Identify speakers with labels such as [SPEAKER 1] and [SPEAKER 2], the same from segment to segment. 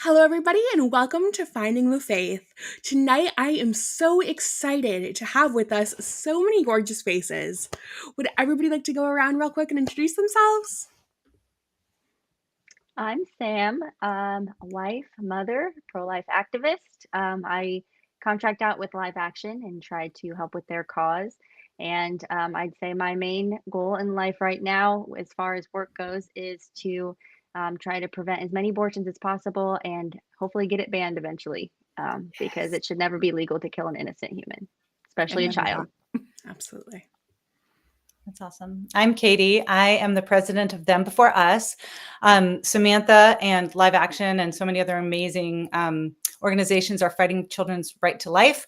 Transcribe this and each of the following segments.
[SPEAKER 1] Hello, everybody, and welcome to Finding the Faith. Tonight, I am so excited to have with us so many gorgeous faces. Would everybody like to go around real quick and introduce themselves?
[SPEAKER 2] I'm Sam, wife, mother, pro-life activist. I contract out with Live Action and try to help with their cause. And I'd say my main goal in life right now, as far as work goes, is to try to prevent as many abortions as possible and hopefully get it banned eventually, because it should never be legal to kill an innocent human, especially a child.
[SPEAKER 1] Absolutely.
[SPEAKER 3] That's awesome. I'm Katy. I am the president of Them Before Us. Samantha and Live Action and so many other amazing organizations are fighting children's right to life.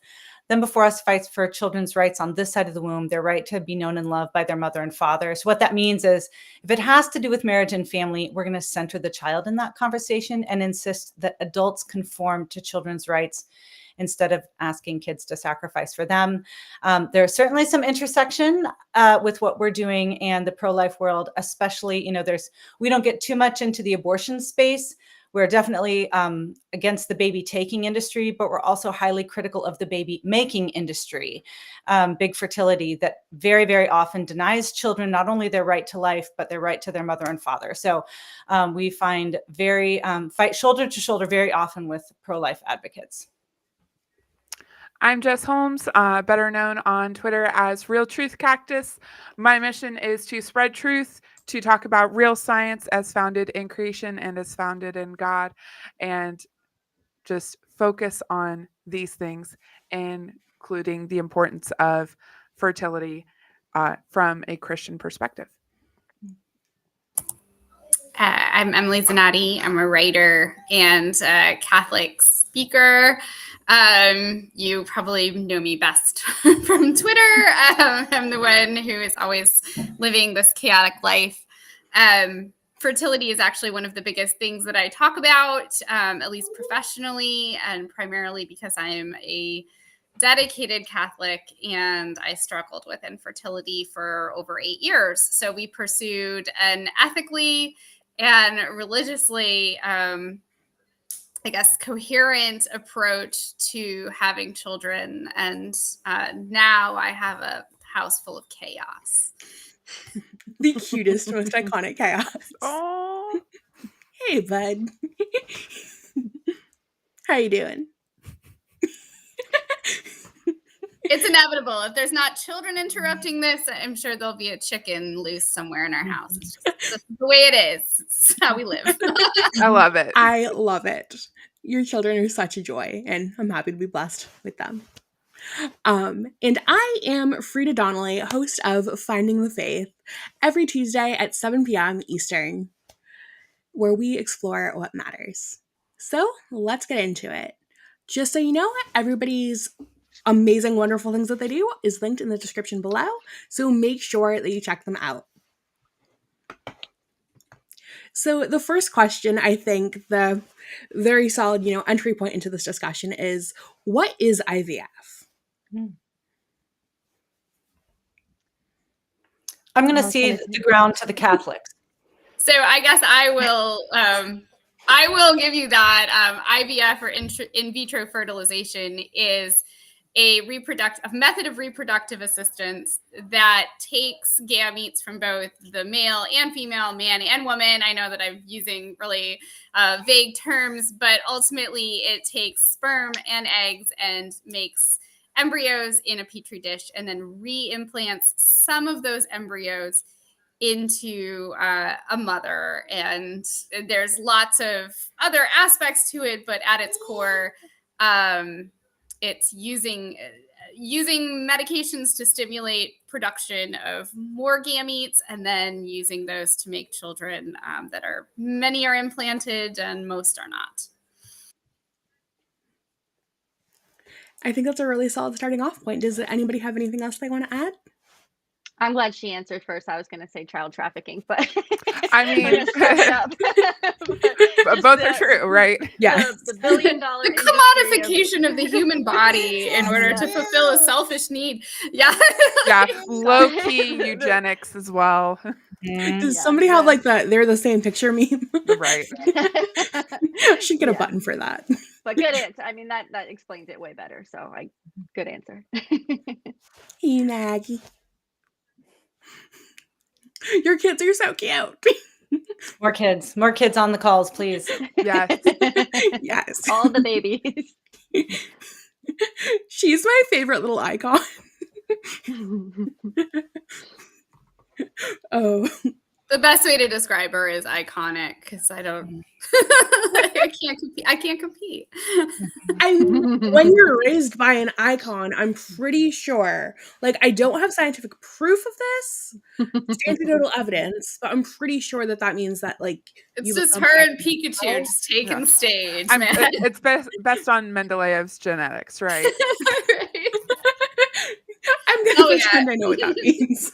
[SPEAKER 3] Them Before Us fights for children's rights on this side of the womb, their right to be known and loved by their mother and father. So what that means is if it has to do with marriage and family, we're going to center the child in that conversation and insist that adults conform to children's rights instead of asking kids to sacrifice for them. There's certainly some intersection with what we're doing and the pro-life world, especially, we don't get too much into the abortion space. We're definitely against the baby taking industry, but we're also highly critical of the baby making industry, big fertility that very, very often denies children not only their right to life, but their right to their mother and father. So we fight shoulder to shoulder very often with pro-life advocates.
[SPEAKER 4] I'm Jess Holmes, better known on Twitter as Real Truth Cactus. My mission is to spread truth, to talk about real science as founded in creation and as founded in God, and just focus on these things, including the importance of fertility from a Christian perspective.
[SPEAKER 5] I'm Emily Zannoti. I'm a writer and a Catholic speaker. You probably know me best from Twitter. I'm the one who is always living this chaotic life. Fertility is actually one of the biggest things that I talk about, at least professionally, and primarily because I'm a dedicated Catholic and I struggled with infertility for over 8 years. So we pursued an ethically and religiously, coherent approach to having children. And now I have a house full of chaos.
[SPEAKER 1] The cutest, most iconic chaos.
[SPEAKER 4] Oh,
[SPEAKER 1] hey, bud. How you doing?
[SPEAKER 5] It's inevitable. If there's not children interrupting this, I'm sure there'll be a chicken loose somewhere in our house. It's just the way it is. It's how we live.
[SPEAKER 4] I love it.
[SPEAKER 1] I love it. Your children are such a joy, and I'm happy to be blessed with them. And I am Frida Donnelly, host of Finding the Faith, every Tuesday at 7 p.m. Eastern, where we explore what matters. So let's get into it. Just so you know, everybody's amazing, wonderful things that they do is linked in the description below, so make sure that you check them out. So the first question, I think the very solid, entry point into this discussion is, what is IVF?
[SPEAKER 3] I'm going to cede the ground to the Catholics.
[SPEAKER 5] So I guess I will give you that. IVF, or in vitro fertilization, is a method of reproductive assistance that takes gametes from both the male and female, man and woman. I know that I'm using really vague terms, but ultimately it takes sperm and eggs and makes embryos in a petri dish and then re-implants some of those embryos into a mother. And there's lots of other aspects to it, but at its core, it's using medications to stimulate production of more gametes and then using those to make children many are implanted and most are not.
[SPEAKER 1] I think that's a really solid starting off point. Does anybody have anything else they want to add?
[SPEAKER 2] I'm glad she answered first. I was going to say child trafficking, but
[SPEAKER 4] I mean, both are true, right?
[SPEAKER 1] Yeah.
[SPEAKER 2] The $1 billion
[SPEAKER 5] commodification of the human body in order to fulfill a selfish need. Yeah.
[SPEAKER 4] Yeah. Low-key eugenics as well.
[SPEAKER 1] Does
[SPEAKER 2] Yeah,
[SPEAKER 1] somebody have like that they're the same picture meme?
[SPEAKER 4] Right.
[SPEAKER 1] I should get a
[SPEAKER 2] Yeah.
[SPEAKER 1] button for that.
[SPEAKER 2] But good answer. I mean, that explains it way better. So good answer.
[SPEAKER 1] Hey, Maggie. Your kids are so cute.
[SPEAKER 3] More kids on the calls, please.
[SPEAKER 4] Yes.
[SPEAKER 1] Yes.
[SPEAKER 2] All the babies.
[SPEAKER 1] She's my favorite little icon. Oh,
[SPEAKER 5] The best way to describe her is iconic because I don't. I can't compete. I can't compete.
[SPEAKER 1] I mean, when you're raised by an icon, I'm pretty sure. Like, I don't have scientific proof of this, anecdotal evidence, but I'm pretty sure that means that like
[SPEAKER 5] It's
[SPEAKER 1] you
[SPEAKER 5] just
[SPEAKER 1] become
[SPEAKER 5] her and
[SPEAKER 1] icon.
[SPEAKER 5] Pikachu just taking
[SPEAKER 4] Yeah.
[SPEAKER 5] stage, man.
[SPEAKER 4] It's best on Mendeleev's genetics, right?
[SPEAKER 5] Right.
[SPEAKER 1] I'm gonna
[SPEAKER 5] Oh, yeah.
[SPEAKER 1] pretend I know what that means.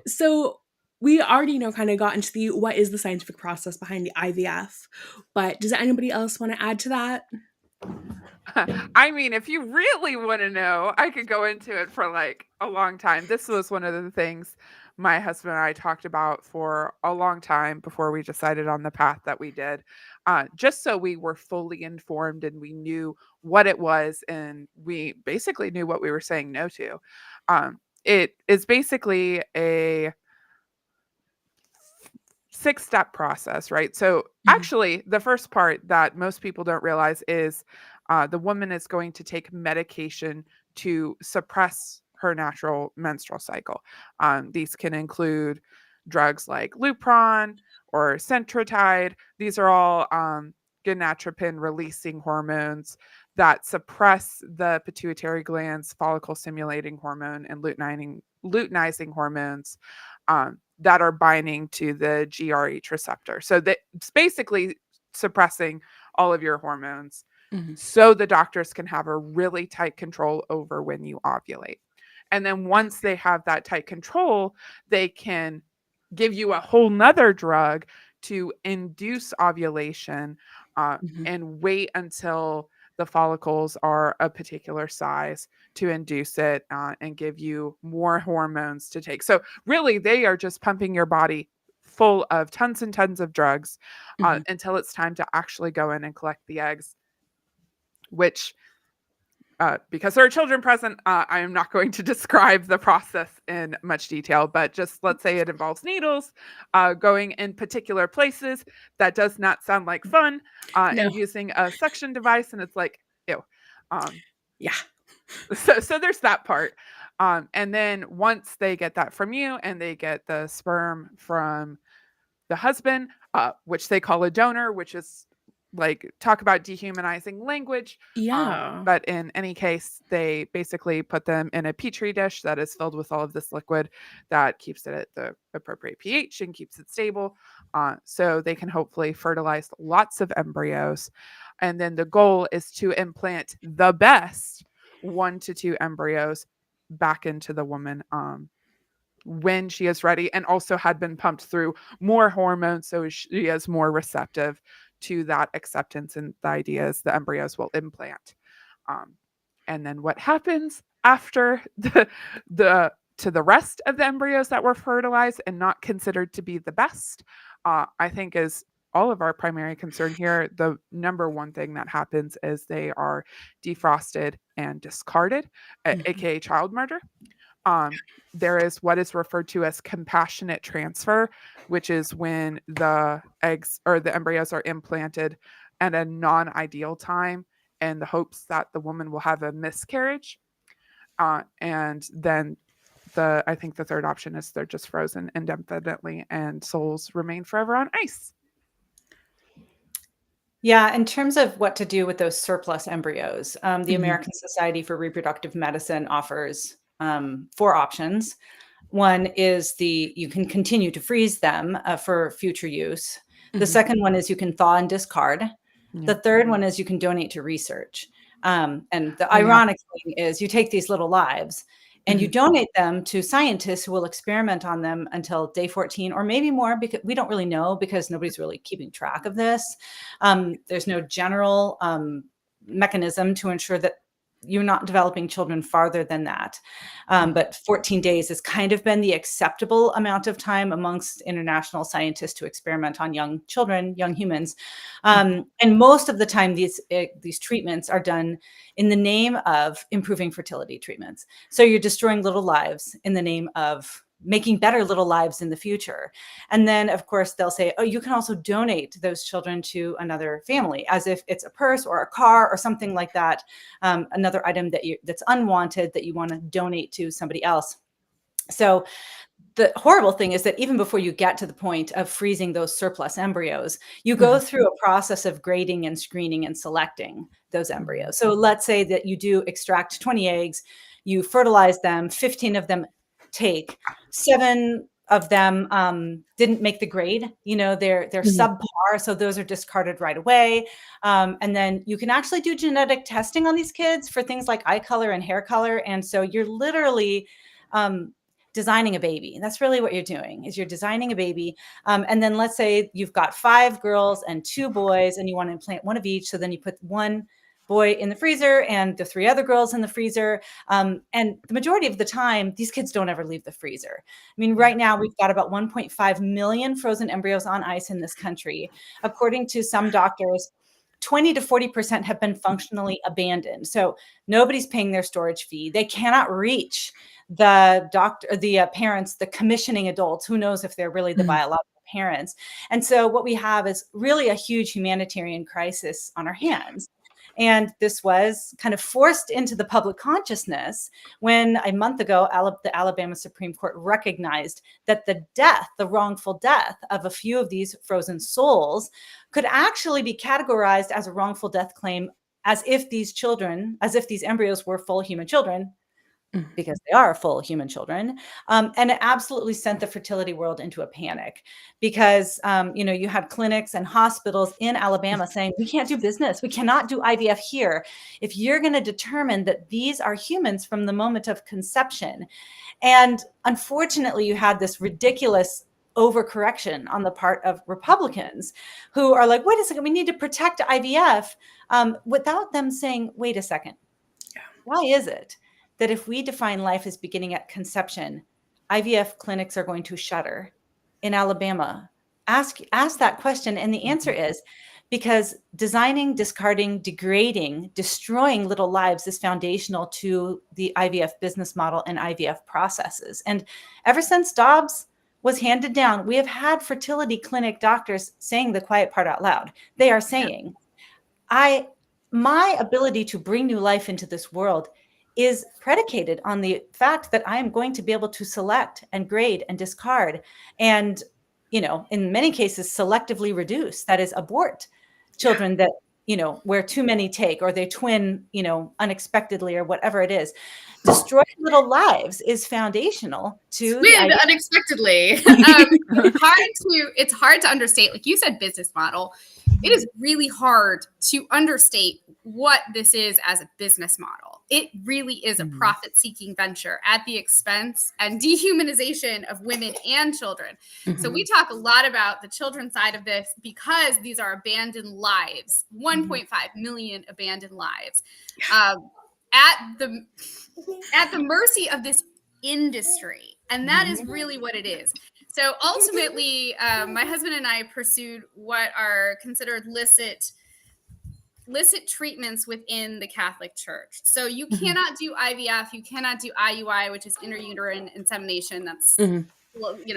[SPEAKER 1] So we already kind of got into the what is the scientific process behind the IVF, but does anybody else want to add to that?
[SPEAKER 4] I mean, if you really want to know, I could go into it for like a long time. This was one of the things my husband and I talked about for a long time before we decided on the path that we did, just so we were fully informed and we knew what it was and we basically knew what we were saying no to. It is basically a 6-step process, right? So actually, the first part that most people don't realize is the woman is going to take medication to suppress her natural menstrual cycle. These can include drugs like Lupron or Centrotide. These are all gonadotropin releasing hormones that suppress the pituitary gland's follicle stimulating hormone and luteinizing hormones that are binding to the GRH receptor. So that it's basically suppressing all of your hormones so the doctors can have a really tight control over when you ovulate. And then once they have that tight control, they can give you a whole nother drug to induce ovulation and wait until the follicles are a particular size to induce it and give you more hormones to take. So really, they are just pumping your body full of tons and tons of drugs until it's time to actually go in and collect the eggs, which because there are children present, I am not going to describe the process in much detail, but just let's say it involves needles going in particular places. That does not sound like fun. And using a suction device, and it's like, ew.
[SPEAKER 1] Yeah.
[SPEAKER 4] So there's that part. And then once they get that from you and they get the sperm from the husband, which they call a donor, which is like talk about dehumanizing language.
[SPEAKER 1] Yeah.
[SPEAKER 4] But in any case, they basically put them in a petri dish that is filled with all of this liquid that keeps it at the appropriate pH and keeps it stable. So they can hopefully fertilize lots of embryos. And then the goal is to implant the best 1 to 2 embryos back into the woman when she is ready, and also had been pumped through more hormones so she is more receptive to that acceptance, and the idea is the embryos will implant. And then what happens after to the rest of the embryos that were fertilized and not considered to be the best, I think is all of our primary concern here. The number one thing that happens is they are defrosted and discarded, aka child murder. There is what is referred to as compassionate transfer, which is when the eggs or the embryos are implanted at a non-ideal time in the hopes that the woman will have a miscarriage. And then I think the third option is they're just frozen indefinitely and souls remain forever on ice.
[SPEAKER 3] Yeah, in terms of what to do with those surplus embryos, the American Society for Reproductive Medicine offers 4 options. One is you can continue to freeze them for future use. The second one is you can thaw and discard. The third one is you can donate to research. And the ironic thing is you take these little lives and you donate them to scientists who will experiment on them until day 14 or maybe more, because we don't really know because nobody's really keeping track of this. There's no general mechanism to ensure that you're not developing children farther than that. But 14 days has kind of been the acceptable amount of time amongst international scientists to experiment on young children, young humans. And most of the time, these treatments are done in the name of improving fertility treatments. So you're destroying little lives in the name of making better little lives in the future. And then, of course, they'll say, oh, you can also donate those children to another family, as if it's a purse or a car or something like that, another item that's unwanted that you want to donate to somebody else. So the horrible thing is that even before you get to the point of freezing those surplus embryos, you go through a process of grading and screening and selecting those embryos. So let's say that you do extract 20 eggs, you fertilize them, 15 of them take, 7 of them didn't make the grade. They're subpar, so those are discarded right away. And then you can actually do genetic testing on these kids for things like eye color and hair color. And so you're literally designing a baby. And that's really what you're doing, is you're designing a baby. And then let's say you've got 5 girls and 2 boys, and you want to implant one of each. So then you put 1 boy in the freezer and the 3 other girls in the freezer. And the majority of the time, these kids don't ever leave the freezer. I mean, right now we've got about 1.5 million frozen embryos on ice in this country. According to some doctors, 20 to 40% have been functionally abandoned. So nobody's paying their storage fee. They cannot reach the doctor, the parents, the commissioning adults. Who knows if they're really the biological parents? And so what we have is really a huge humanitarian crisis on our hands. And this was kind of forced into the public consciousness when a month ago, the Alabama Supreme Court recognized that the wrongful death of a few of these frozen souls could actually be categorized as a wrongful death claim, as if these embryos were full human children, because they are full human children. And it absolutely sent the fertility world into a panic, because, you had clinics and hospitals in Alabama saying, we can't do business. We cannot do IVF here if you're going to determine that these are humans from the moment of conception. And unfortunately, you had this ridiculous overcorrection on the part of Republicans who are like, wait a second, we need to protect IVF, without them saying, wait a second, why is it that if we define life as beginning at conception, IVF clinics are going to shutter in Alabama? Ask that question. And the answer is because designing, discarding, degrading, destroying little lives is foundational to the IVF business model and IVF processes. And ever since Dobbs was handed down, we have had fertility clinic doctors saying the quiet part out loud. They are saying, my ability to bring new life into this world is predicated on the fact that I am going to be able to select and grade and discard and, in many cases, selectively reduce, that is, abort children that, where too many take, or they twin, unexpectedly, or whatever it is. Destroying little lives is foundational to
[SPEAKER 5] the unexpectedly. It's hard to understate, like you said, business model. It is really hard to understate what this is as a business model. It really is a profit-seeking venture at the expense and dehumanization of women and children. So we talk a lot about the children's side of this because these are abandoned lives, 1.5 million abandoned lives, at the mercy of this industry. And that is really what it is. So ultimately, my husband and I pursued what are considered licit treatments within the Catholic Church. So you cannot do IVF, you cannot do IUI, which is intrauterine insemination. That's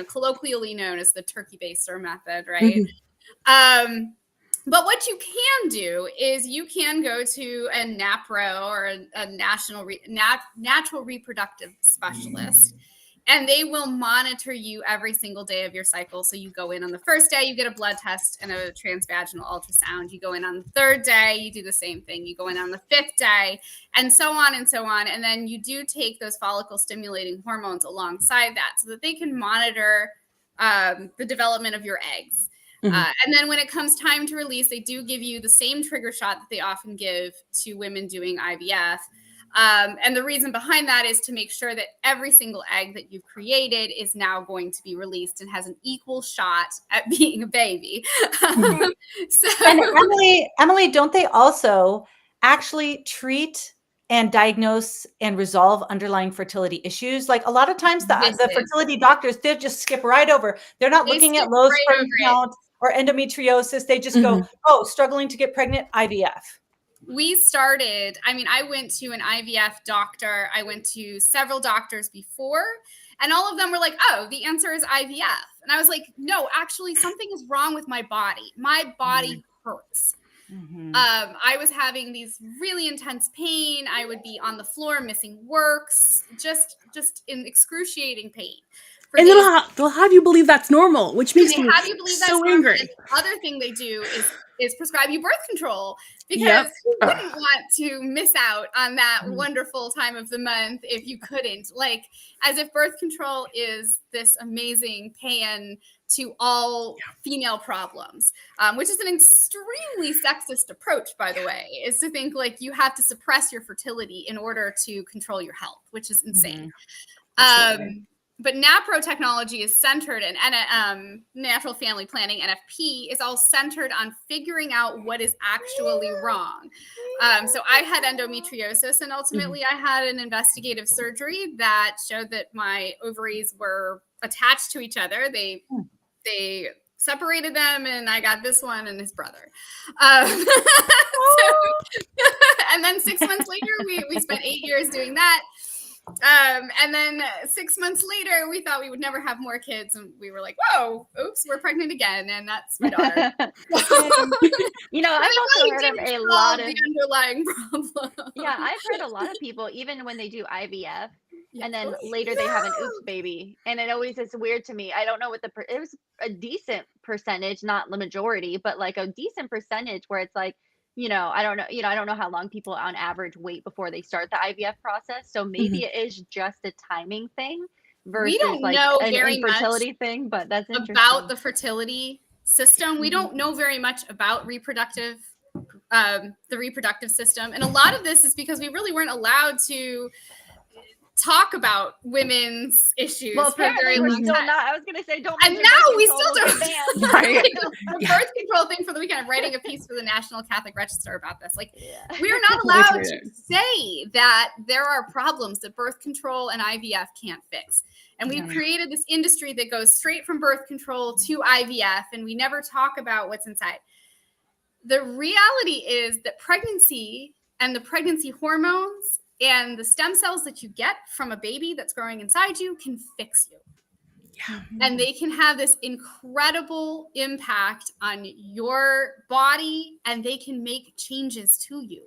[SPEAKER 5] colloquially known as the turkey baster method, right? But what you can do is you can go to a NAPRO or a natural reproductive specialist. And they will monitor you every single day of your cycle. So you go in on the first day, you get a blood test and a transvaginal ultrasound. You go in on the third day, you do the same thing. You go in on the 5th day, and so on and so on. And then you do take those follicle stimulating hormones alongside that so that they can monitor the development of your eggs. And then when it comes time to release, they do give you the same trigger shot that they often give to women doing IVF. And the reason behind that is to make sure that every single egg that you've created is now going to be released and has an equal shot at being a baby.
[SPEAKER 3] And Emily, don't they also actually treat and diagnose and resolve underlying fertility issues. Like a lot of times the
[SPEAKER 5] This is-
[SPEAKER 3] fertility doctors, they just skip right over. They're not
[SPEAKER 5] They
[SPEAKER 3] looking at
[SPEAKER 5] skip
[SPEAKER 3] low
[SPEAKER 5] right
[SPEAKER 3] sperm
[SPEAKER 5] over it.
[SPEAKER 3] count or endometriosis. They just go, oh, struggling to get pregnant, IVF.
[SPEAKER 5] We started, I mean, I went to an IVF doctor. I went to several doctors before, and all of them were like, oh, the answer is IVF. And I was like, no, actually, something is wrong with my body. My body hurts. I was having these really intense pain. I would be on the floor missing works, just in excruciating pain.
[SPEAKER 1] And they'll have you believe that's normal, which makes me
[SPEAKER 5] have you believe
[SPEAKER 1] so
[SPEAKER 5] that's normal.
[SPEAKER 1] angry.
[SPEAKER 5] And the other thing they do is prescribe you birth control, because you wouldn't want to miss out on that wonderful time of the month if you couldn't. Like, as if birth control is this amazing pan to all female problems, which is an extremely sexist approach, by the way, is to think like you have to suppress your fertility in order to control your health, which is insane. But NAPRO technology is centered, and natural family planning, NFP, is all centered on figuring out what is actually wrong. So I had endometriosis, and ultimately I had an investigative surgery that showed that my ovaries were attached to each other. They separated them, and I got this one and his brother. And then 6 months later, we spent 8 years doing that. And then 6 months later, we thought we would never have more kids, and we were like, "Whoa, oops, we're pregnant again!" And that's my daughter.
[SPEAKER 2] You know, I've also heard of a lot of
[SPEAKER 5] the underlying problem.
[SPEAKER 2] Yeah, I've heard a lot of people, even when they do IVF, and then later they have an oops baby, and it always is weird to me. I don't know what it was a decent percentage, not the majority, but like a decent percentage where it's like, you know, I don't know how long people on average wait before they start the IVF process. So maybe it is just a timing thing versus like an infertility thing, but that's interesting.
[SPEAKER 5] About the fertility system. We don't know very much about the reproductive system. And a lot of this is because we really weren't allowed to talk about women's issues.
[SPEAKER 2] Well, apparently we're still not. I was going to say, don't.
[SPEAKER 5] And now we still don't.
[SPEAKER 1] The
[SPEAKER 5] birth control thing for the weekend. I'm writing a piece for the National Catholic Register about this. Like, we're not allowed to say that there are problems that birth control and IVF can't fix. And we've created this industry that goes straight from birth control to IVF, and we never talk about what's inside. The reality is that pregnancy and the pregnancy hormones and the stem cells that you get from a baby that's growing inside you can fix you.
[SPEAKER 1] Yeah.
[SPEAKER 5] And they can have this incredible impact on your body, and they can make changes to you.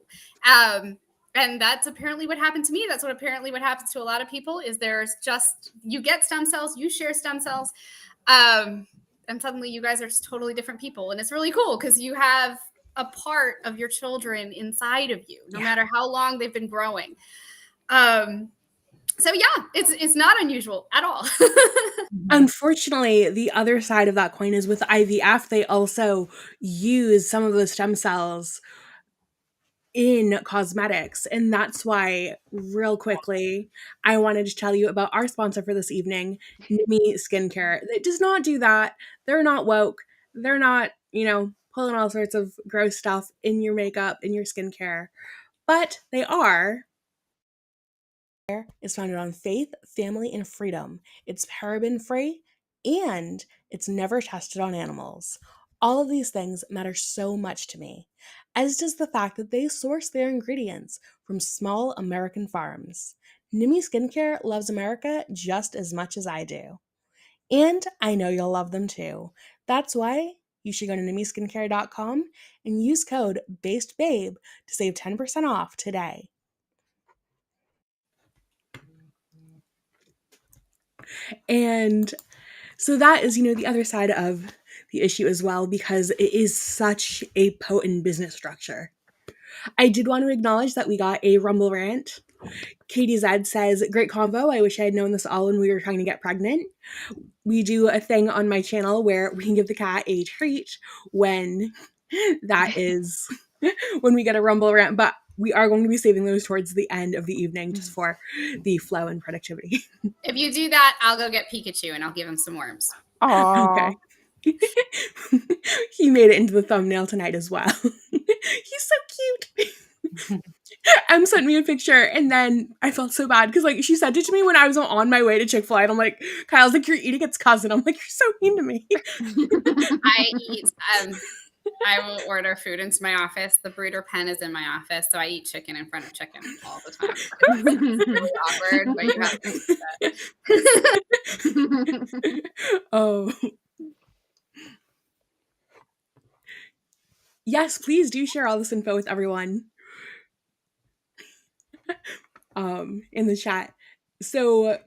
[SPEAKER 5] And that's apparently what happened to me. That's what happens to a lot of people is you get stem cells, you share stem cells, and suddenly you guys are just totally different people. And it's really cool because you have a part of your children inside of you, no matter how long they've been growing. So yeah, it's not unusual at all.
[SPEAKER 1] Unfortunately, the other side of that coin is with IVF, they also use some of those stem cells in cosmetics. And that's why, real quickly, I wanted to tell you about our sponsor for this evening, Nimi Skincare. It does not do that. They're not woke. They're not, pulling all sorts of gross stuff in your makeup, in your skincare. But they are. Is founded on faith, family, and freedom. It's paraben-free, and it's never tested on animals. All of these things matter so much to me, as does the fact that they source their ingredients from small American farms. Nimi Skincare loves America just as much as I do. And I know you'll love them too. That's why you should go to nimiskincare.com and use code BASEDBABE to save 10% off today. And so that is, the other side of the issue as well, because it is such a potent business structure. I did want to acknowledge that we got a Rumble rant. Katy Z says, great convo. I wish I had known this all when we were trying to get pregnant. We do a thing on my channel where we can give the cat a treat when when we get a Rumble rant, but we are going to be saving those towards the end of the evening just for the flow and productivity.
[SPEAKER 5] If you do that, I'll go get Pikachu and I'll give him some worms.
[SPEAKER 1] Okay. He made it into the thumbnail tonight as well. He's so cute. Em sent me a picture, and then I felt so bad because like she sent it to me when I was on my way to Chick-fil-A, and I'm like, Kyle's like, you're eating its cousin. I'm like, you're so mean to me.
[SPEAKER 5] I eat. I will order food into my office. The brooder pen is in my office, so I eat chicken in front of chicken all the time. It's really awkward, but you have to do that.
[SPEAKER 1] Oh. Yes, please do share all this info with everyone in the chat. So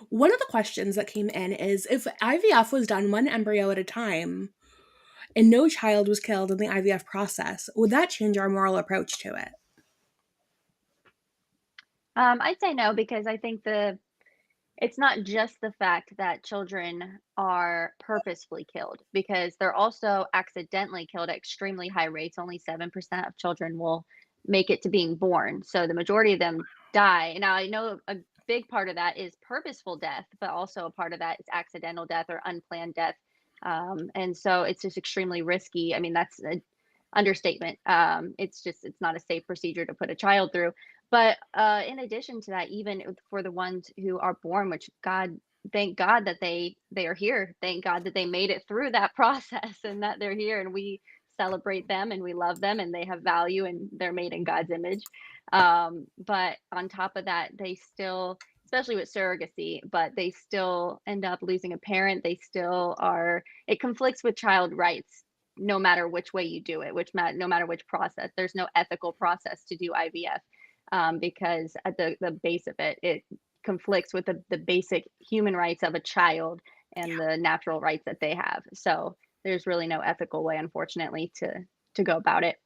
[SPEAKER 1] one of the questions that came in is, if IVF was done one embryo at a time and no child was killed in the IVF process, would that change our moral approach to it?
[SPEAKER 2] I'd say no, because I think it's not just the fact that children are purposefully killed, because they're also accidentally killed at extremely high rates. Only 7% of children will make it to being born. So the majority of them die. Now, I know a big part of that is purposeful death, but also a part of that is accidental death or unplanned death. And so it's just extremely risky. I mean, that's an understatement. It's not a safe procedure to put a child through. But in addition to that, even for the ones who are born, which thank God that they are here. Thank God that they made it through that process and that they're here, and we celebrate them and we love them and they have value and they're made in God's image. But on top of that, they still, especially with surrogacy, but they still end up losing a parent. They still are. It conflicts with child rights. No matter which way you do it, no matter which process, there's no ethical process to do IVF. Because at the base of it, it conflicts with the basic human rights of a child and the natural rights that they have. So there's really no ethical way, unfortunately, to go about it.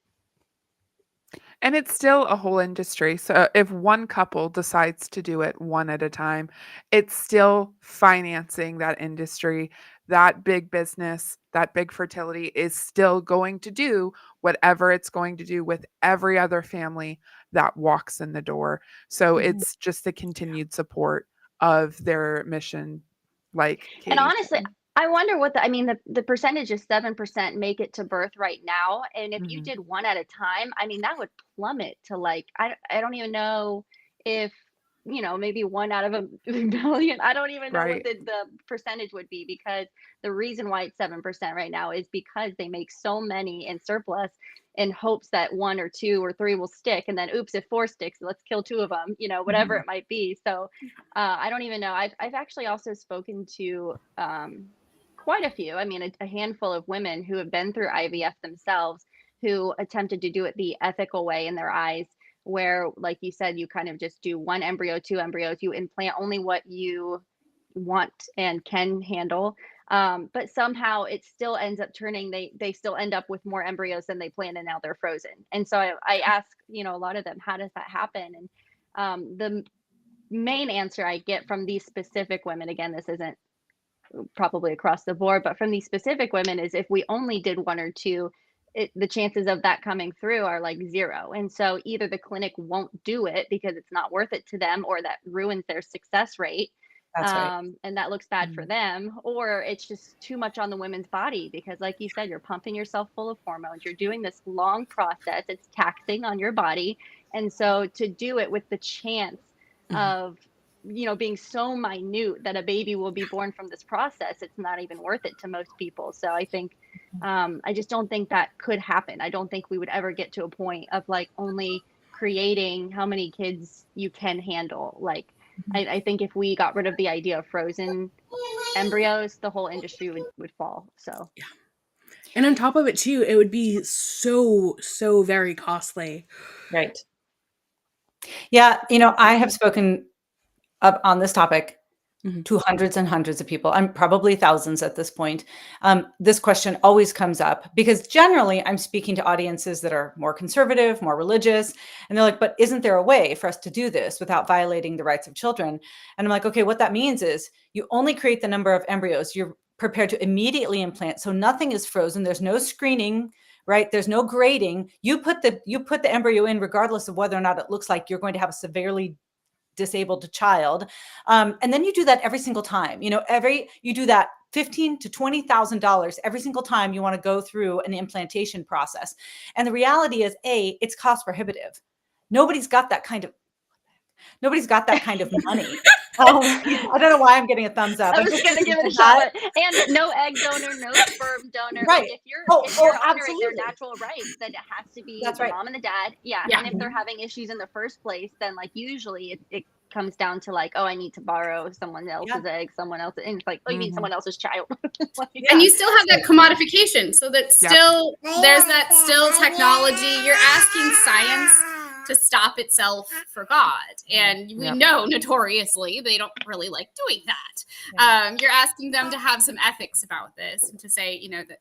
[SPEAKER 4] And it's still a whole industry. So if one couple decides to do it one at a time, it's still financing that industry. That big business, that big fertility is still going to do whatever it's going to do with every other family that walks in the door. So it's just the continued support of their mission, like Katy
[SPEAKER 2] And honestly,
[SPEAKER 4] said.
[SPEAKER 2] I wonder the percentage is 7% make it to birth right now. And if you did one at a time, I mean, that would plummet to like, I don't even know if, maybe one out of a million. I don't even know what
[SPEAKER 4] Right.
[SPEAKER 2] the percentage would be, because the reason why it's 7% right now is because they make so many in surplus in hopes that one or two or three will stick. And then, oops, if four sticks, let's kill two of them, whatever it might be. So I don't even know. I've actually also spoken to quite a few, I mean, a handful of women who have been through IVF themselves, who attempted to do it the ethical way in their eyes, where, like you said, you kind of just do one embryo, two embryos, you implant only what you want and can handle. But somehow it still ends up turning, they still end up with more embryos than they planned, and now they're frozen. And so I ask, a lot of them, how does that happen? And the main answer I get from these specific women, again, this isn't probably across the board, but from these specific women, is if we only did one or two, the chances of that coming through are like zero. And so either the clinic won't do it because it's not worth it to them, or that ruins their success rate.
[SPEAKER 3] That's right.
[SPEAKER 2] And that looks bad for them, or it's just too much on the women's body, because like you said, you're pumping yourself full of hormones, you're doing this long process, it's taxing on your body. And so to do it with the chance of being so minute that a baby will be born from this process, it's not even worth it to most people. So I think I just don't think that could happen. I don't think we would ever get to a point of like only creating how many kids you can handle. Like I think if we got rid of the idea of frozen embryos, the whole industry would fall. So
[SPEAKER 1] yeah. And on top of it too, it would be so very costly.
[SPEAKER 3] Right. Yeah, I have spoken up on this topic to hundreds and hundreds of people. I'm probably thousands at this point. This question always comes up because generally I'm speaking to audiences that are more conservative, more religious, and they're like, but isn't there a way for us to do this without violating the rights of children? And I'm like, okay, what that means is you only create the number of embryos you're prepared to immediately implant. So nothing is frozen. There's no screening, right? There's no grading. You put the embryo in regardless of whether or not it looks like you're going to have a severely disabled child. And then you do that every single time, you do that $15,000 to $20,000 every single time you want to go through an implantation process. And the reality is, it's cost prohibitive. Nobody's got that kind of money. I don't know why I'm getting a thumbs up.
[SPEAKER 2] I was going to give it a shot. And no egg donor, no sperm donor.
[SPEAKER 3] Right.
[SPEAKER 2] Like if you're honoring their natural rights, then it has to be the mom and the dad. Yeah. And if they're having issues in the first place, then like usually it comes down to like, oh, I need to borrow someone else's egg, someone else, and it's like, oh, you mean someone else's child.
[SPEAKER 5] And you still have that commodification, so that still there's that still technology. You're asking science to stop itself for God, and we know notoriously they don't really like doing that. You're asking them to have some ethics about this and to say, you know, that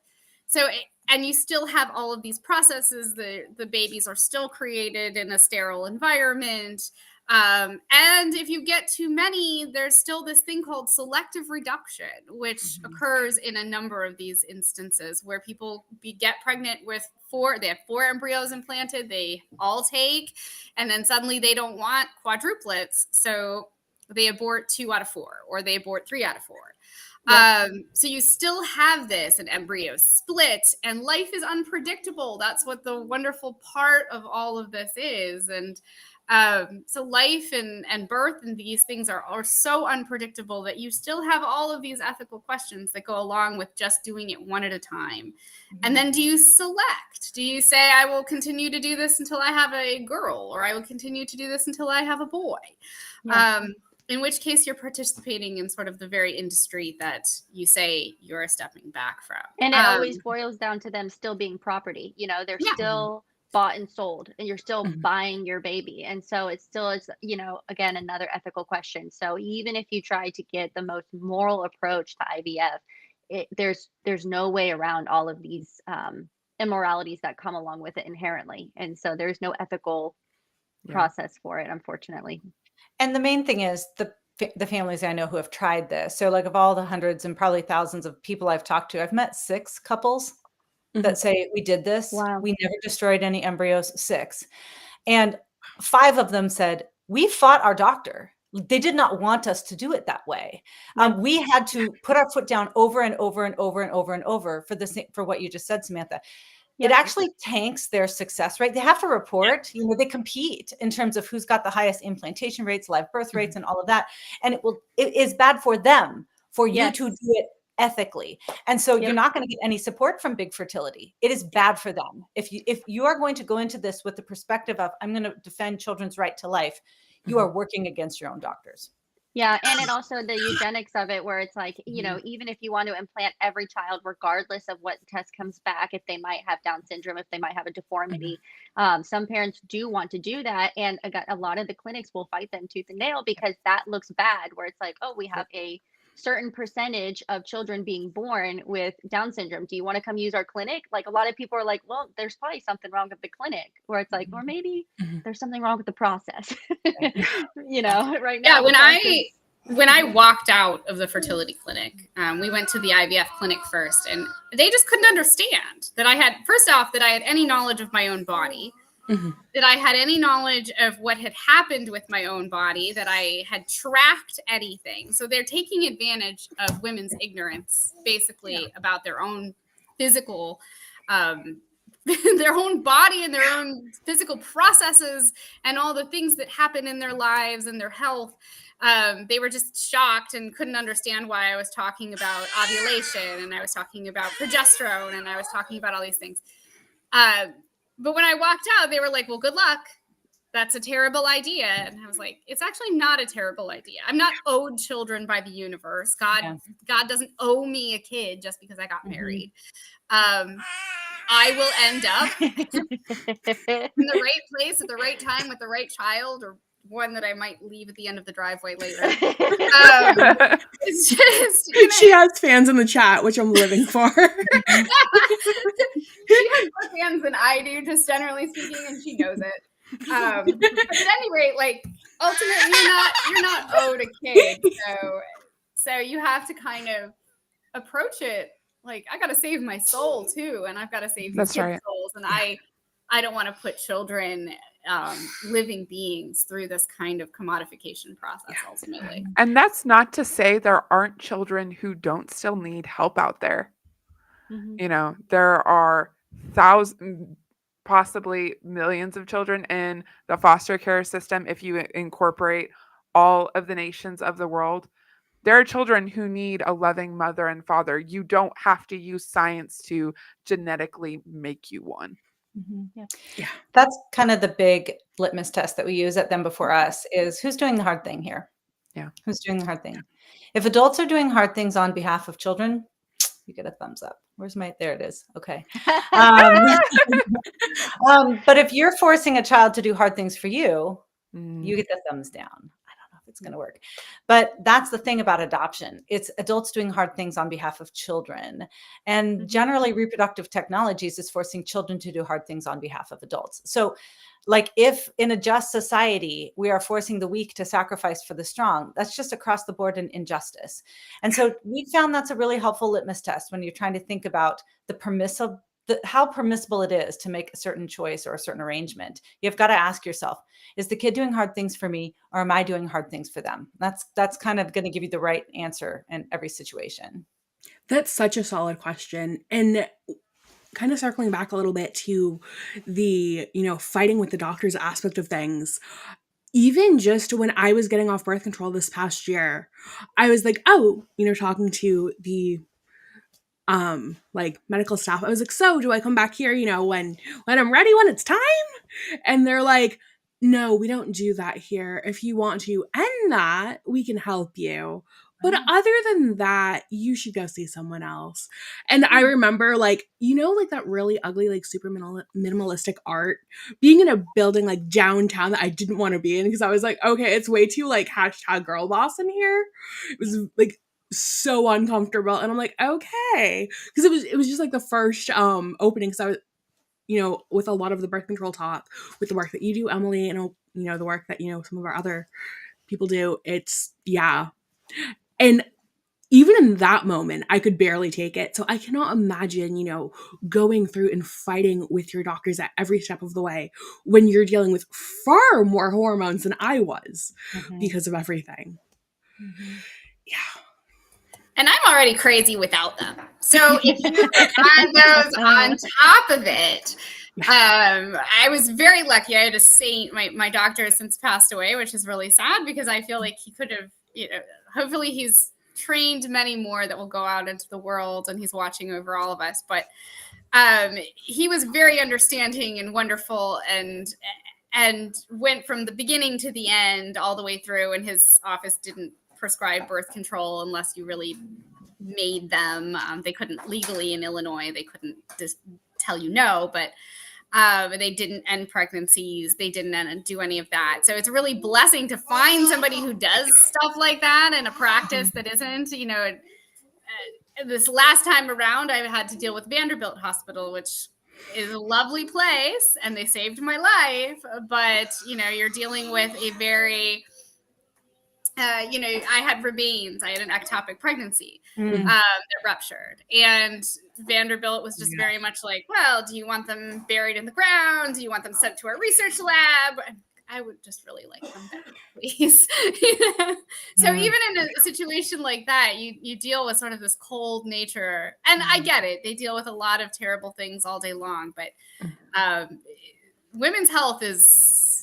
[SPEAKER 5] and you still have all of these processes. The babies are still created in a sterile environment. And if you get too many, there's still this thing called selective reduction, which occurs in a number of these instances where people get pregnant with they have 4 embryos implanted, they all take, and then suddenly they don't want quadruplets. So they abort 2 out of 4, or they abort 3 out of 4. So you still have this, an embryo split, and life is unpredictable. That's what the wonderful part of all of this is. And so life and birth and these things are so unpredictable that you still have all of these ethical questions that go along with just doing it one at a time. And then do you select? Do you say, I will continue to do this until I have a girl, or I will continue to do this until I have a boy? In which case you're participating in sort of the very industry that you say you're stepping back from.
[SPEAKER 2] And it always boils down to them still being property. You know, they're still bought and sold, and you're still buying your baby. And so it's, you know, again, another ethical question. So even if you try to get the most moral approach to IVF, there's no way around all of these immoralities that come along with it inherently. And so there's no ethical process for it, unfortunately.
[SPEAKER 3] And the main thing is the families I know who have tried this. So like of all the hundreds and probably thousands of people I've talked to, I've met 6 couples that say, we did this.
[SPEAKER 2] Wow.
[SPEAKER 3] We never destroyed any embryos. 6. And 5 of them said, we fought our doctor. They did not want us to do it that way. We had to put our foot down over and over and over and over and over for what you just said, Samantha. It actually tanks their success rate. They have to report, you know, they compete in terms of who's got the highest implantation rates, live birth rates, and all of that. And it is bad for them, for you to do it ethically. And so you're not going to get any support from big fertility. It is bad for them. If you are going to go into this with the perspective of, I'm going to defend children's right to life, you are working against your own doctors.
[SPEAKER 2] Yeah. And it also the eugenics of it, where it's like, you know, even if you want to implant every child, regardless of what test comes back, if they might have Down syndrome, if they might have a deformity, some parents do want to do that. And a lot of the clinics will fight them tooth and nail because that looks bad, where it's like, oh, we have a certain percentage of children being born with Down syndrome. Do you want to come use our clinic? Like a lot of people are like, well, there's probably something wrong with the clinic, where it's like, or maybe there's something wrong with the process, you know, right now.
[SPEAKER 5] Yeah. When I walked out of the fertility clinic, we went to the IVF clinic first, and they just couldn't understand that I had any knowledge of my own body, that I had any knowledge of what had happened with my own body, that I had tracked anything. So they're taking advantage of women's ignorance, basically, about their own physical, their own body and their own physical processes and all the things that happen in their lives and their health. They were just shocked and couldn't understand why I was talking about ovulation, and I was talking about progesterone, and I was talking about all these things. But when I walked out, they were like, well, good luck. That's a terrible idea. And I was like, it's actually not a terrible idea. I'm not owed children by the universe. God doesn't owe me a kid just because I got married. I will end up in the right place at the right time with the right child, or one that I might leave at the end of the driveway later. It's just, you know,
[SPEAKER 1] she has fans in the chat, which I'm living for.
[SPEAKER 5] She has more fans than I do, just generally speaking, and she knows it. But at any rate, like ultimately, you're not owed a kid, so you have to kind of approach it like, I got to save my soul too, and I've got to save these kids' souls, and I don't want to put children living beings through this kind of commodification process ultimately.
[SPEAKER 4] And that's not to say there aren't children who don't still need help out there.
[SPEAKER 2] Mhm.
[SPEAKER 4] There are thousands, possibly millions of children in the foster care system. If you incorporate all of the nations of the world, there are children who need a loving mother and father. You don't have to use science to genetically make you one.
[SPEAKER 1] Yeah.
[SPEAKER 3] That's kind of the big litmus test that we use at Them Before Us is who's doing the hard thing here?
[SPEAKER 4] Yeah.
[SPEAKER 3] Who's doing the hard thing? If adults are doing hard things on behalf of children, you get a thumbs up. There it is. Okay. But if you're forcing a child to do hard things for you, you get the thumbs down. I don't know if it's going to work. But that's the thing about adoption. It's adults doing hard things on behalf of children. And generally, reproductive technologies is forcing children to do hard things on behalf of adults. So, like if in a just society, we are forcing the weak to sacrifice for the strong, that's just across the board an injustice. And so we found that's a really helpful litmus test when you're trying to think about how permissible it is to make a certain choice or a certain arrangement. You've got to ask yourself, is the kid doing hard things for me or am I doing hard things for them? That's kind of going to give you the right answer in every situation.
[SPEAKER 1] That's such a solid question. And kind of circling back a little bit to the, fighting with the doctors aspect of things, even just when I was getting off birth control this past year, I was like, talking to the medical staff. I was like, so do I come back here, when I'm ready, when it's time? And they're like, no, we don't do that here. If you want to end that, we can help you. But other than that, you should go see someone else. And I remember, that really ugly, super minimalistic art, being in a building, downtown that I didn't want to be in because I was like, okay, it's way too, #girl boss in here. It was, so uncomfortable. And I'm like, okay. Because it was just, the first opening because I was, with a lot of the birth control talk, with the work that you do, Emily, and, the work that, some of our other people do, it's, yeah. And even in that moment, I could barely take it. So I cannot imagine, going through and fighting with your doctors at every step of the way when you're dealing with far more hormones than I was because of everything. Yeah.
[SPEAKER 5] And I'm already crazy without them. So if you add those on top of it, I was very lucky. I had a saint. My doctor has since passed away, which is really sad because I feel like he could have, hopefully he's trained many more that will go out into the world and he's watching over all of us. But he was very understanding and wonderful and went from the beginning to the end all the way through. And his office didn't prescribe birth control unless you really made them. They couldn't legally in Illinois. They couldn't just tell you no, but they didn't end pregnancies. They didn't do any of that. So it's a really blessing to find somebody who does stuff like that in a practice that isn't, this last time around, I had to deal with Vanderbilt Hospital, which is a lovely place and they saved my life. But, you're dealing with a very, I had remains. I had an ectopic pregnancy that ruptured. And Vanderbilt was just very much like, well, do you want them buried in the ground? Do you want them sent to a research lab? I would just really like them back, please. So even in a situation like that, you deal with sort of this cold nature. And I get it. They deal with a lot of terrible things all day long. But women's health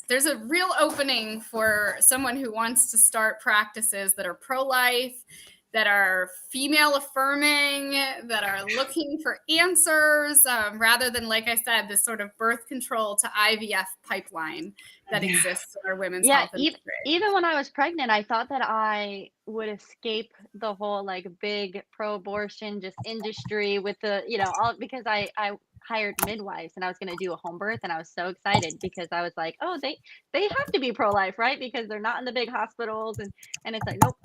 [SPEAKER 5] there's a real opening for someone who wants to start practices that are pro-life, that are female affirming, that are looking for answers, rather than, like I said, this sort of birth control to IVF pipeline that exists in our women's health industry.
[SPEAKER 2] Even when I was pregnant, I thought that I would escape the whole big pro-abortion just industry with the, all because I hired midwives and I was going to do a home birth and I was so excited because I was like, oh, they have to be pro-life, right? Because they're not in the big hospitals and it's like, nope.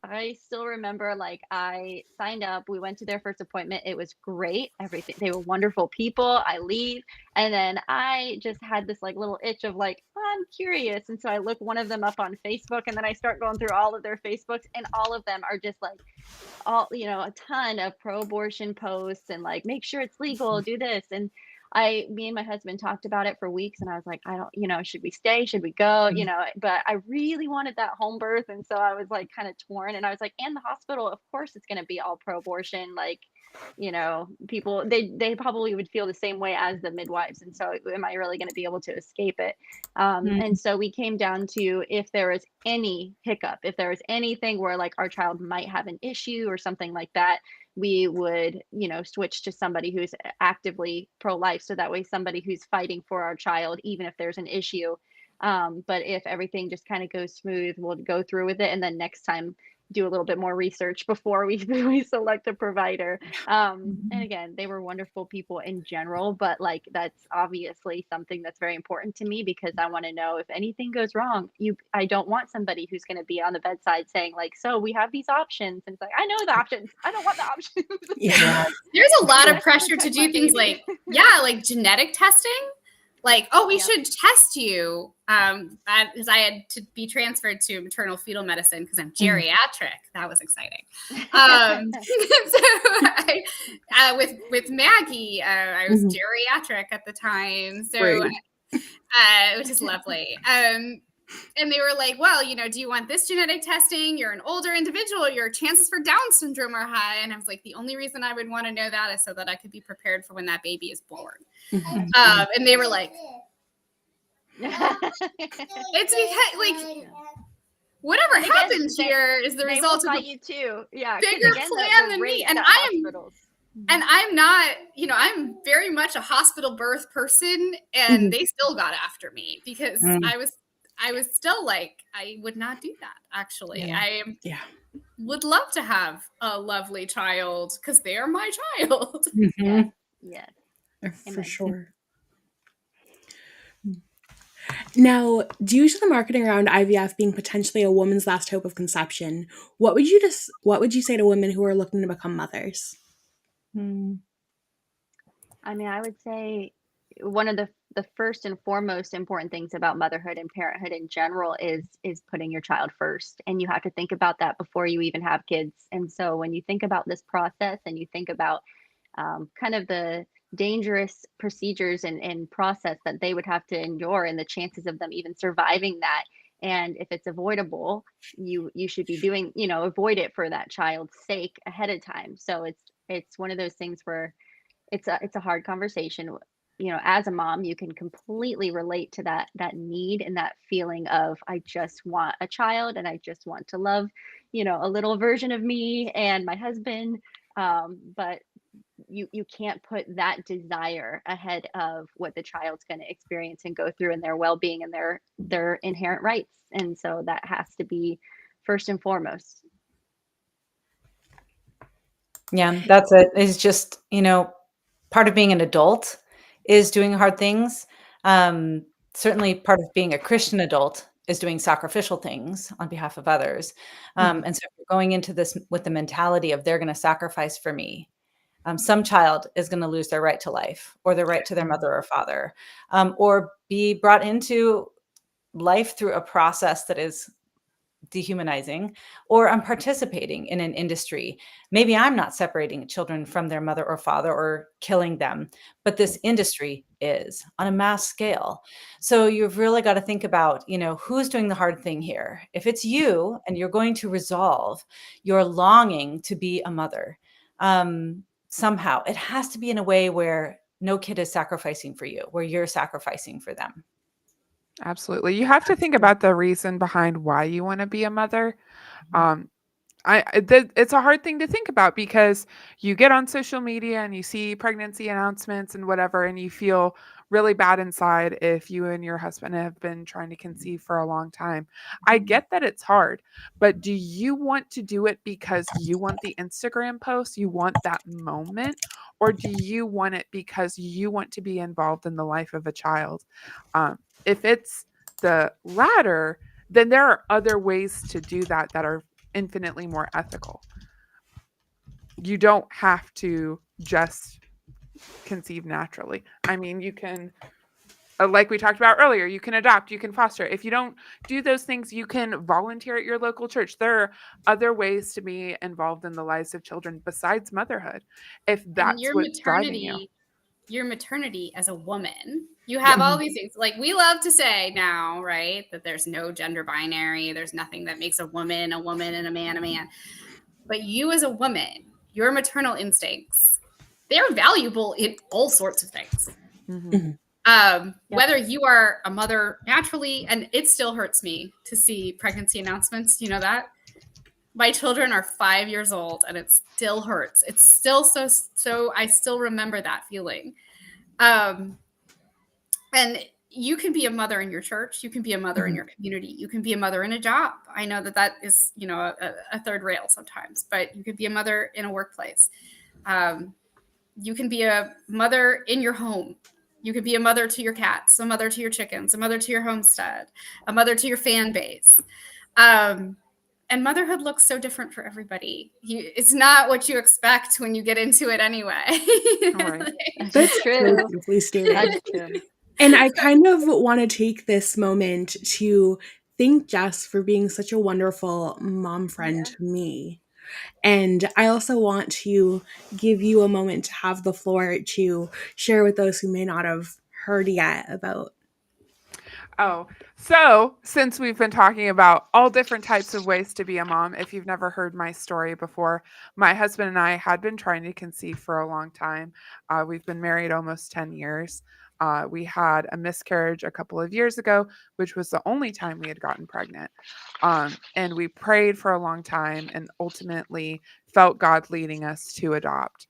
[SPEAKER 2] I still remember I signed up, we went to their first appointment. It was great. Everything. They were wonderful people. I leave. And then I just had this little itch of I'm curious. And so I look one of them up on Facebook and then I start going through all of their Facebooks and all of them are just all, a ton of pro-abortion posts and make sure it's legal, do this. And me and my husband talked about it for weeks, and I was like, I don't, should we stay? Should we go? But I really wanted that home birth. And so I was like kind of torn, and I was like, and the hospital, of course it's going to be all pro-abortion. Like, people, they probably would feel the same way as the midwives. And so am I really going to be able to escape it? And so we came down to, if there was any hiccup, if there was anything where like our child might have an issue or something like that, we would, switch to somebody who's actively pro-life. So that way somebody who's fighting for our child, even if there's an issue. But if everything just kind of goes smooth, we'll go through with it. And then next time, do a little bit more research before we select a provider. And again, they were wonderful people in general, but like, that's obviously something that's very important to me, because I want to know if anything goes wrong. I don't want somebody who's going to be on the bedside saying like, so we have these options. And it's like, I know the options. I don't want the options.
[SPEAKER 1] Yeah.
[SPEAKER 5] There's a lot of pressure to do things like, like genetic testing. Like, oh, we should test you. Because I had to be transferred to maternal fetal medicine because I'm geriatric. That was exciting. So with Maggie, I was geriatric at the time. So, which is lovely. And they were like, well, do you want this genetic testing? You're an older individual. Your chances for Down syndrome are high. And I was like, the only reason I would want to know that is so that I could be prepared for when that baby is born. And they were like, it's because, like, whatever happens here is the result of
[SPEAKER 2] you too. Yeah,
[SPEAKER 5] bigger plan than me. And I'm not, I'm very much a hospital birth person, and they still got after me because I was still like, I would not do that. Actually, I would love to have a lovely child because they are my child.
[SPEAKER 2] Yeah,
[SPEAKER 1] for sure. Now, due to the marketing around IVF being potentially a woman's last hope of conception, what would you say to women who are looking to become mothers?
[SPEAKER 2] I mean, I would say one of the first and foremost important things about motherhood and parenthood in general is putting your child first. And you have to think about that before you even have kids. And so when you think about this process and you think about kind of the dangerous procedures and process that they would have to endure, and the chances of them even surviving that, and if it's avoidable, you should be doing, avoid it for that child's sake ahead of time. So it's one of those things where it's a hard conversation. As a mom, you can completely relate to that need and that feeling of, I just want a child and I just want to love, a little version of me and my husband. But you can't put that desire ahead of what the child's going to experience and go through, and their well-being and their inherent rights. And so that has to be first and foremost.
[SPEAKER 3] Yeah, that's it. It's just, part of being an adult is doing hard things. Certainly part of being a Christian adult is doing sacrificial things on behalf of others. And so if you're going into this with the mentality of they're going to sacrifice for me, some child is going to lose their right to life, or their right to their mother or father, or be brought into life through a process that is dehumanizing, or I'm participating in an industry. Maybe I'm not separating children from their mother or father or killing them, but this industry is on a mass scale. So you've really got to think about, who's doing the hard thing here. If it's you and you're going to resolve your longing to be a mother, somehow it has to be in a way where no kid is sacrificing for you, where you're sacrificing for them.
[SPEAKER 4] Absolutely. You have to think about the reason behind why you want to be a mother. It's a hard thing to think about, because you get on social media and you see pregnancy announcements and whatever, and you feel really bad inside if you and your husband have been trying to conceive for a long time. I get that it's hard, but do you want to do it because you want the Instagram post, you want that moment, or do you want it because you want to be involved in the life of a child? If it's the latter, then there are other ways to do that are infinitely more ethical. You don't have to just conceive naturally. I mean, you can, like we talked about earlier, you can adopt, you can foster. If you don't do those things, you can volunteer at your local church. There are other ways to be involved in the lives of children besides motherhood, if that's what's driving you.
[SPEAKER 5] your maternity as a woman. You have all these things. Like, we love to say now, right, that there's no gender binary. There's nothing that makes a woman and a man a man. But you as a woman, your maternal instincts, they're valuable in all sorts of things. Whether you are a mother naturally, and it still hurts me to see pregnancy announcements. You know that? My children are 5 years old and it still hurts. It's still so I still remember that feeling. And you can be a mother in your church. You can be a mother in your community. You can be a mother in a job. I know that is, a third rail sometimes, but you could be a mother in a workplace. You can be a mother in your home. You could be a mother to your cats, a mother to your chickens, a mother to your homestead, a mother to your fan base. And motherhood looks so different for everybody. It's not what you expect when you get into it anyway.
[SPEAKER 4] Right.
[SPEAKER 2] That's true.
[SPEAKER 1] So beautifully stated.
[SPEAKER 2] That's true.
[SPEAKER 1] And I kind of want to take this moment to thank Jess for being such a wonderful mom friend to me. And I also want to give you a moment to have the floor to share with those who may not have heard yet about.
[SPEAKER 4] Oh, so since we've been talking about all different types of ways to be a mom, if you've never heard my story before, my husband and I had been trying to conceive for a long time. We've been married almost 10 years. We had a miscarriage a couple of years ago, which was the only time we had gotten pregnant. And we prayed for a long time and ultimately felt God leading us to adopt.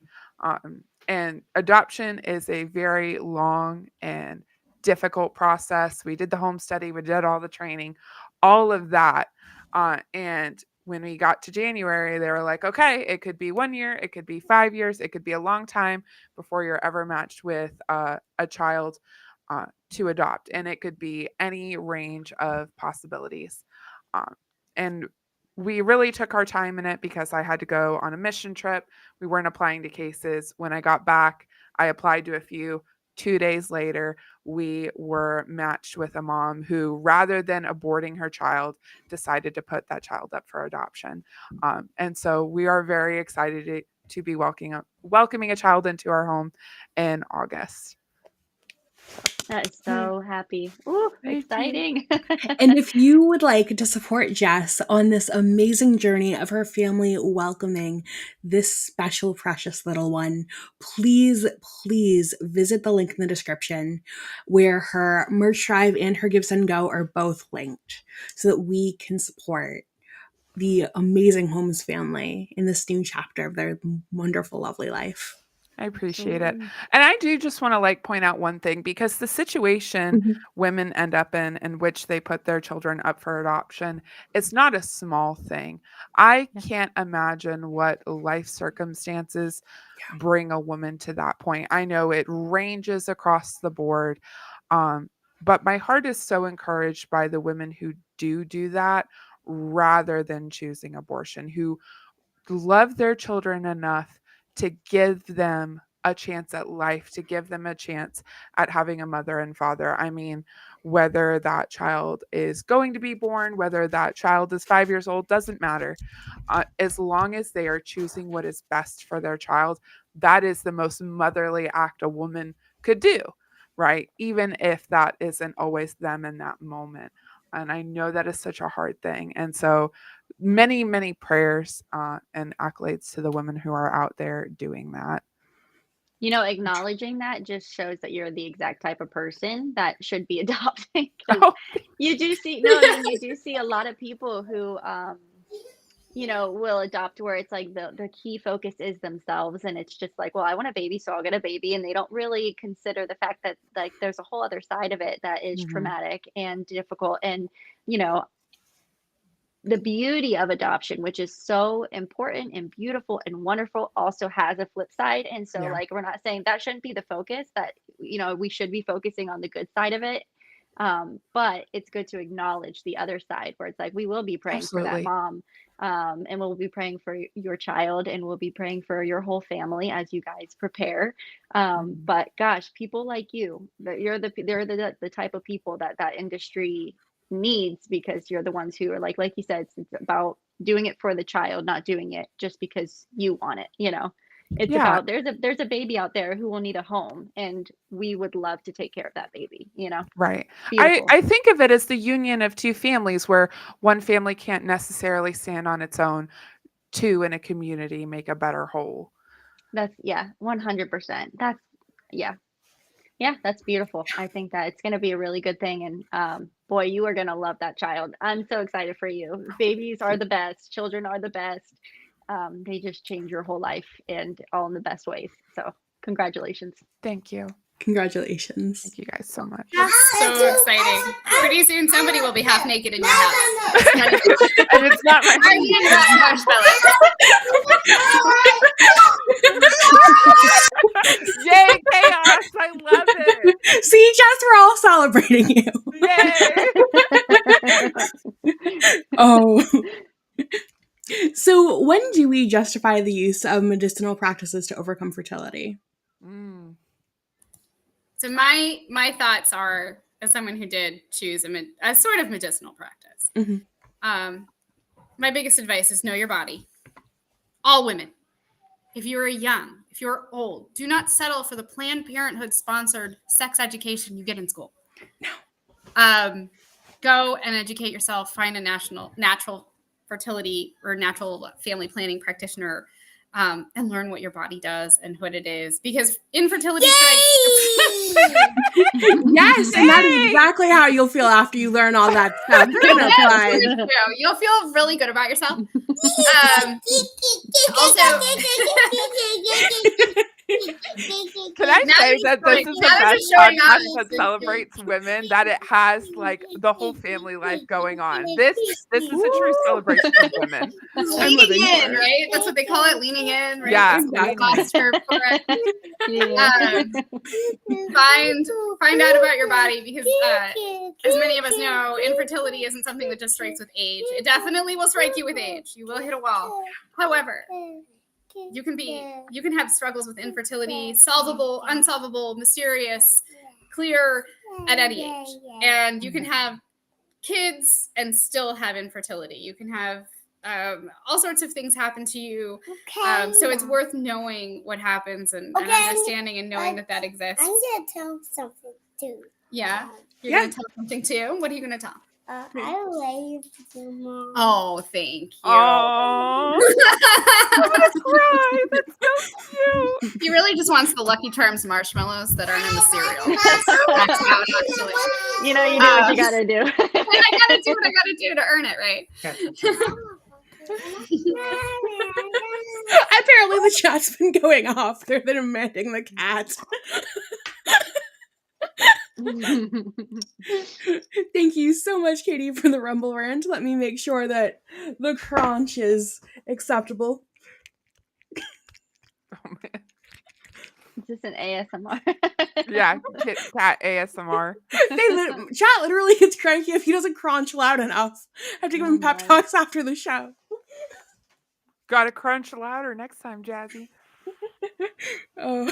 [SPEAKER 4] And adoption is a very long and difficult process. We did the home study, we did all the training, all of that. And when we got to January, they were like, okay, it could be 1 year, it could be 5 years, it could be a long time before you're ever matched with a child to adopt. And it could be any range of possibilities. And we really took our time in it because I had to go on a mission trip. We weren't applying to cases. When I got back, I applied to a few. 2 days later, we were matched with a mom who, rather than aborting her child, decided to put that child up for adoption. And so we are very excited to be welcoming a child into our home in August.
[SPEAKER 2] That is so happy. Ooh, exciting.
[SPEAKER 1] And if you would like to support Jess on this amazing journey of her family welcoming this special, precious little one, please visit the link in the description where her merch drive and her Give Send Go are both linked so that we can support the amazing Holmes family in this new chapter of their wonderful, lovely life.
[SPEAKER 4] I appreciate it. And I do just want to point out one thing, because the situation women end up in which they put their children up for adoption, it's not a small thing. I can't imagine what life circumstances bring a woman to that point. I know it ranges across the board. But my heart is so encouraged by the women who do that rather than choosing abortion, who love their children enough to give them a chance at life, to give them a chance at having a mother and father. I mean, whether that child is going to be born, whether that child is 5 years old, doesn't matter. As long as they are choosing what is best for their child, that is the most motherly act a woman could do, right? Even if that isn't always them in that moment. And I know that is such a hard thing. And so many, many prayers and accolades to the women who are out there doing that.
[SPEAKER 2] Acknowledging that just shows that you're the exact type of person that should be adopting. You do see a lot of people who will adopt where it's like the key focus is themselves, and it's just like, well, I want a baby, so I'll get a baby, and they don't really consider the fact that there's a whole other side of it that is traumatic and difficult. And the beauty of adoption, which is so important and beautiful and wonderful, also has a flip side. And so we're not saying that shouldn't be the focus, that we should be focusing on the good side of it. But it's good to acknowledge the other side, where it's like, we will be praying for that mom, and we'll be praying for your child, and we'll be praying for your whole family as you guys prepare. But gosh, people like you, they're the type of people that industry needs, because you're the ones who are like you said, it's about doing it for the child, not doing it just because you want it. It's
[SPEAKER 4] Yeah.
[SPEAKER 2] about there's a baby out there who will need a home, and we would love to take care of that baby, you know?
[SPEAKER 4] Right.
[SPEAKER 2] Beautiful.
[SPEAKER 4] I think of it as the union of two families where one family can't necessarily stand on its own. Two in a community make a better whole.
[SPEAKER 2] That's 100%. That's yeah, that's beautiful. I think that it's going to be a really good thing, and boy, you are going to love that child. I'm so excited for you. Babies are the best. Children are the best. They just change your whole life, and all in the best ways. So congratulations.
[SPEAKER 4] Thank you.
[SPEAKER 1] Congratulations.
[SPEAKER 4] Thank you guys so much.
[SPEAKER 5] That's so exciting. Pretty soon somebody will be half naked in your house.
[SPEAKER 4] And it's not my
[SPEAKER 5] I'm eating that marshmallow.
[SPEAKER 4] Yay, chaos. I love it.
[SPEAKER 1] See, Jess, we're all celebrating you.
[SPEAKER 4] Yay.
[SPEAKER 1] Oh. So when do we justify the use of medicinal practices to overcome fertility?
[SPEAKER 5] So my thoughts are, as someone who did choose a sort of medicinal practice, my biggest advice is know your body. All women. If you are young, if you're old, do not settle for the Planned Parenthood sponsored sex education you get in school. No. Go and educate yourself. Find a natural fertility or natural family planning practitioner, and learn what your body does and what it is, because infertility strikes.
[SPEAKER 1] Yes, and that is exactly how you'll feel after you learn all that stuff.
[SPEAKER 5] You'll feel really good about yourself. Also,
[SPEAKER 4] can I say that this is the best podcast that celebrates women, that it has like the whole family life going on. This is a true celebration of women.
[SPEAKER 5] Leaning in, right? That's what they call it, leaning in, right?
[SPEAKER 4] Yeah.
[SPEAKER 5] Last term for it. Find out about your body, because as many of us know, infertility isn't something that just strikes with age. It definitely will strike you with age. You will hit a wall. However, you can have struggles with infertility, solvable, unsolvable, mysterious, clear, at any age. And you can have kids and still have infertility. You can have all sorts of things happen to you. So it's worth knowing what happens and understanding and knowing that exists.
[SPEAKER 6] I'm going to tell something too.
[SPEAKER 5] Yeah? You're going to tell something too? What are you going to tell?
[SPEAKER 6] I love you, Mom.
[SPEAKER 5] Oh, thank you.
[SPEAKER 4] Oh, I'm going to cry. That's so cute.
[SPEAKER 5] He really just wants the Lucky Charms marshmallows that aren't in the cereal. That's how it actually.
[SPEAKER 2] You know, you do what you got to do.
[SPEAKER 5] I got to do what I got to do to earn it, right?
[SPEAKER 1] Apparently the chat's been going off. They're demanding the cat. Thank you so much, Katie, for the Rumble rant. Let me make sure that the crunch is acceptable.
[SPEAKER 4] Oh, man.
[SPEAKER 2] Is this an ASMR?
[SPEAKER 4] Yeah, Kit Kat ASMR.
[SPEAKER 1] Chat literally gets cranky if he doesn't crunch loud enough. I have to give him pep talks after the show.
[SPEAKER 4] Gotta crunch louder next time, Jazzy.
[SPEAKER 1] Oh.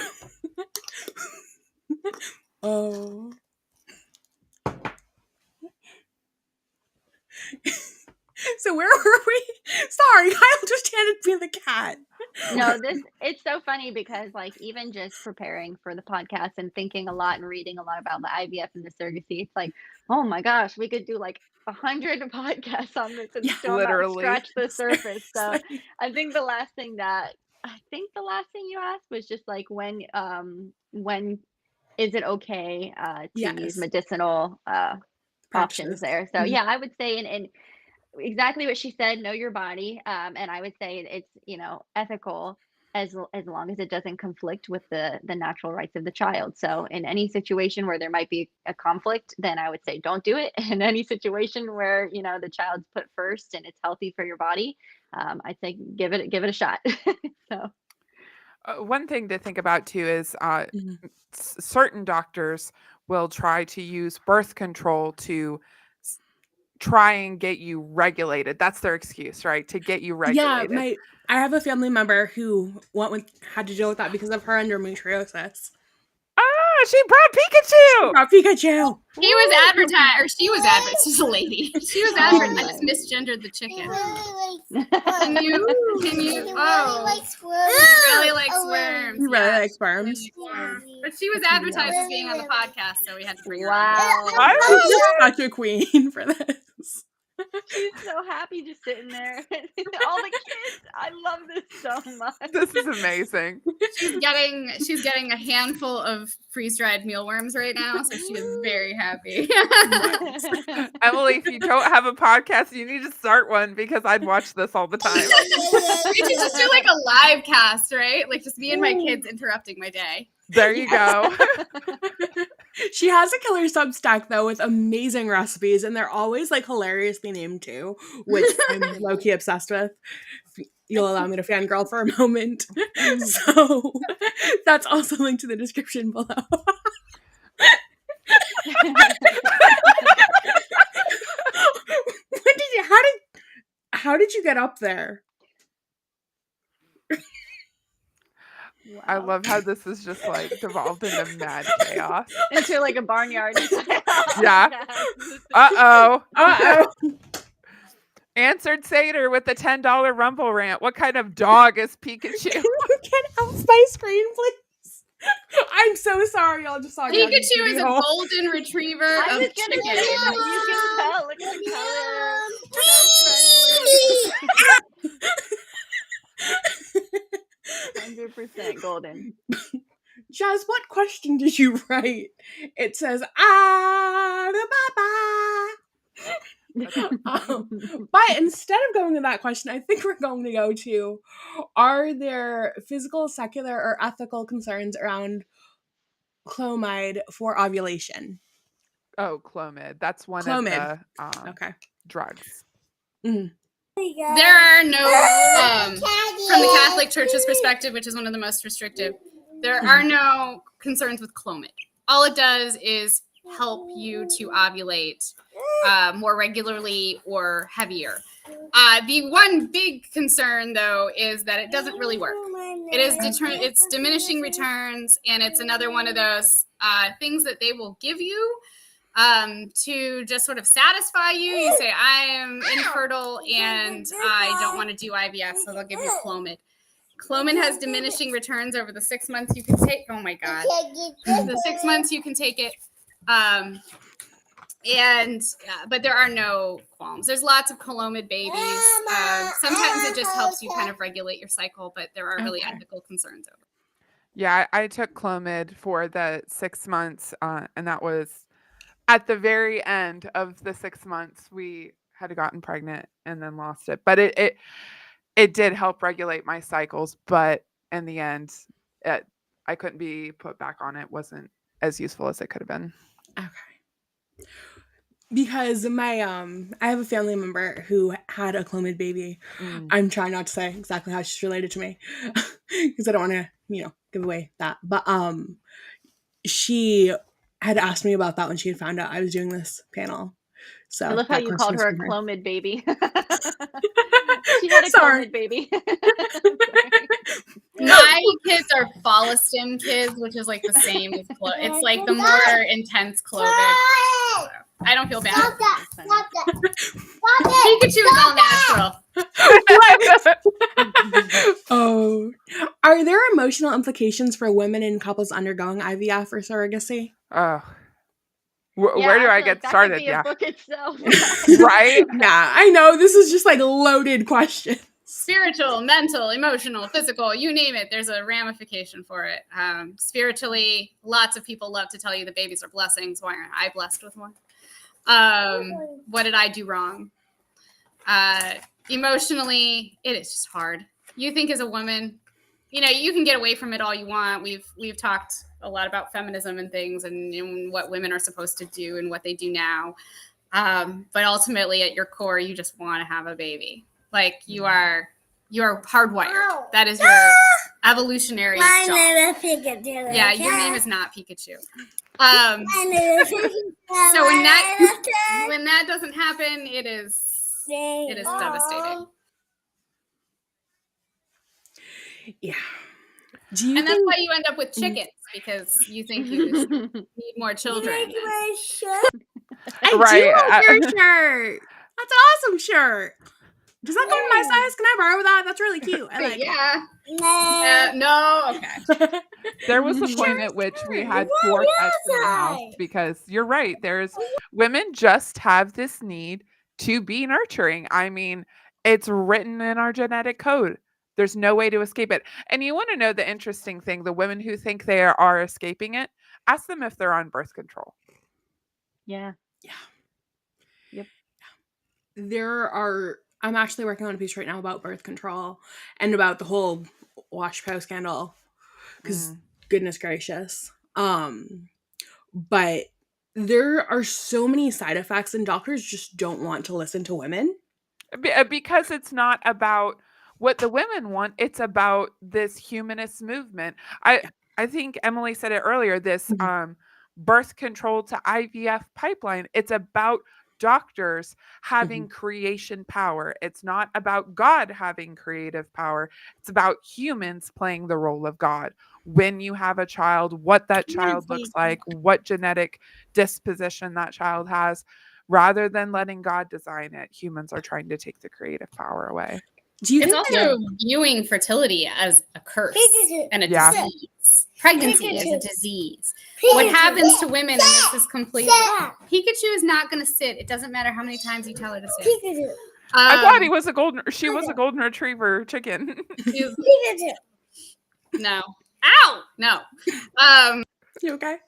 [SPEAKER 1] Oh. So where were we? Sorry, Kyle just handed me the cat.
[SPEAKER 2] No, it's so funny because like even just preparing for the podcast and thinking a lot and reading a lot about the IVF and the surrogacy, it's like, oh my gosh, we could do like 100 podcasts on this and still not scratch the surface. So I think the last thing you asked was just like when is it okay to use medicinal options there? So yeah, I would say in exactly what she said, know your body, and I would say it's ethical as long as it doesn't conflict with the natural rights of the child. So in any situation where there might be a conflict, then I would say don't do it. In any situation where the child's put first and it's healthy for your body, I'd say give it a shot. So
[SPEAKER 4] one thing to think about too is certain doctors will try to use birth control to try and get you regulated. That's their excuse, right? To get you regulated.
[SPEAKER 1] Yeah, I have a family member who had to deal with that because of her endometriosis.
[SPEAKER 4] she brought Pikachu.
[SPEAKER 1] Brought Pikachu.
[SPEAKER 5] He was advertised, or she was advertised. She's a lady. She was advertised. I just misgendered the
[SPEAKER 6] He
[SPEAKER 5] chicken.
[SPEAKER 6] really
[SPEAKER 5] Can you? Oh,
[SPEAKER 6] likes
[SPEAKER 5] he really likes worms.
[SPEAKER 1] You really like worms?
[SPEAKER 5] But she was advertised as being on the podcast, so we had to bring her on.
[SPEAKER 2] Wow.
[SPEAKER 1] She's just such a queen for this.
[SPEAKER 2] She's so happy just sitting there. All the kids. I love this so much.
[SPEAKER 4] This is amazing.
[SPEAKER 5] She's getting a handful of freeze-dried mealworms right now, so she is very happy.
[SPEAKER 4] Emily, if you don't have a podcast, you need to start one because I'd watch this all the time.
[SPEAKER 5] We should just do like a live cast, right? Like just me and my kids interrupting my day.
[SPEAKER 4] There you go.
[SPEAKER 1] She has a killer Substack though with amazing recipes, and they're always like hilariously named too, which I'm low-key obsessed with. You'll allow me to fangirl for a moment. So that's also linked to the description below. How did you get up there?
[SPEAKER 2] Wow.
[SPEAKER 4] I love how this is just like devolved into mad chaos.
[SPEAKER 2] Into like a barnyard.
[SPEAKER 4] Yeah. Uh-oh. Answered Sater with the $10 Rumble rant. What kind of dog is Pikachu?
[SPEAKER 1] Can you get off my screen, please? I'm so sorry. I'll just saw
[SPEAKER 5] Pikachu is a golden retriever
[SPEAKER 2] I
[SPEAKER 5] of
[SPEAKER 2] was gonna
[SPEAKER 5] chicken.
[SPEAKER 2] say that. You can tell. Look at the color. So friendly. 100% golden.
[SPEAKER 1] Jess, what question did you write? It says, but instead of going to that question, I think we're going to go to, are there physical, secular, or ethical concerns around clomid for ovulation?
[SPEAKER 4] Oh, Clomid. That's one
[SPEAKER 1] Clomid.
[SPEAKER 4] of the
[SPEAKER 1] Okay.
[SPEAKER 4] drugs.
[SPEAKER 1] Mm.
[SPEAKER 5] There are no, from the Catholic Church's perspective, which is one of the most restrictive, there are no concerns with Clomid. All it does is help you to ovulate more regularly or heavier. The one big concern, though, is that it doesn't really work. It's diminishing returns, and it's another one of those things that they will give you to just sort of satisfy you. You say, I am infertile and I don't want to do IVF, so they'll give you Clomid. Clomid has diminishing returns over the 6 months you can take. Oh my God. The 6 months you can take it. But there are no qualms. There's lots of Clomid babies. Sometimes it just helps you kind of regulate your cycle, but there are really ethical concerns over it.
[SPEAKER 4] Yeah, I took Clomid for the 6 months, and that was at the very end of the 6 months. We had gotten pregnant and then lost it, but it did help regulate my cycles. But in the end, I couldn't be put back on it. Wasn't as useful as it could have been.
[SPEAKER 1] Okay. Because I have a family member who had a Clomid baby. I'm trying not to say exactly how she's related to me because I don't want to, give away that. But she had asked me about that when she had found out I was doing this panel. So
[SPEAKER 2] I love how you called her a
[SPEAKER 1] question
[SPEAKER 2] Clomid baby. She had a
[SPEAKER 1] Sorry.
[SPEAKER 2] Clomid baby.
[SPEAKER 5] My kids are Follistim kids, which is like the same as it's like the more intense Clomid. So I don't feel bad.
[SPEAKER 6] Stop that. Stop that. Stop it.
[SPEAKER 5] Pikachu is all natural.
[SPEAKER 1] Oh, are there emotional implications for women and couples undergoing IVF or surrogacy?
[SPEAKER 4] Oh, where do I get started?
[SPEAKER 2] That could be a book itself.
[SPEAKER 4] Right?
[SPEAKER 1] Yeah, I know. This is just like loaded questions.
[SPEAKER 5] Spiritual, mental, emotional, physical, you name it. There's a ramification for it. Spiritually, lots of people love to tell you the babies are blessings. Why aren't I blessed with one? What did I do wrong? Emotionally, it is just hard. You think as a woman, you can get away from it all you want. We've talked a lot about feminism and things and what women are supposed to do and what they do now. But ultimately at your core, you just want to have a baby. Like you are hardwired. That is your evolutionary job.
[SPEAKER 6] Pikachu.
[SPEAKER 5] Yeah, your name is not Pikachu. So when that doesn't happen, it is devastating.
[SPEAKER 1] Yeah.
[SPEAKER 5] And that's why you end up with chickens. because you think you need more children.
[SPEAKER 1] I do like your shirt. That's an awesome shirt. Does that go in my size? Can I borrow that? That's really cute. I like
[SPEAKER 5] it. No. Okay.
[SPEAKER 4] There was a point at which we had 4 pets in the house because you're right. Women just have this need to be nurturing. I mean, it's written in our genetic code. There's no way to escape it. And you want to know the interesting thing, the women who think they are escaping it, ask them if they're on birth control.
[SPEAKER 2] Yeah.
[SPEAKER 1] Yep. I'm actually working on a piece right now about birth control and about the whole wash PO scandal. Because goodness gracious. But there are so many side effects and doctors just don't want to listen to women.
[SPEAKER 4] Because it's not about what the women want. It's about this humanist movement. I think Emily said it earlier, this birth control to IVF pipeline. It's about doctors having creation power. It's not about God having creative power. It's about humans playing the role of God. When you have a child, what that child looks like, what genetic disposition that child has, rather than letting God design it, humans are trying to take the creative power away.
[SPEAKER 5] It's also viewing fertility as a curse and a disease. Pregnancy is a disease. What happens to women, and this is completely... Pikachu is not going to sit. It doesn't matter how many times you tell her to sit.
[SPEAKER 4] I thought she was a golden retriever chicken.
[SPEAKER 5] No. Ow! No.
[SPEAKER 1] You okay?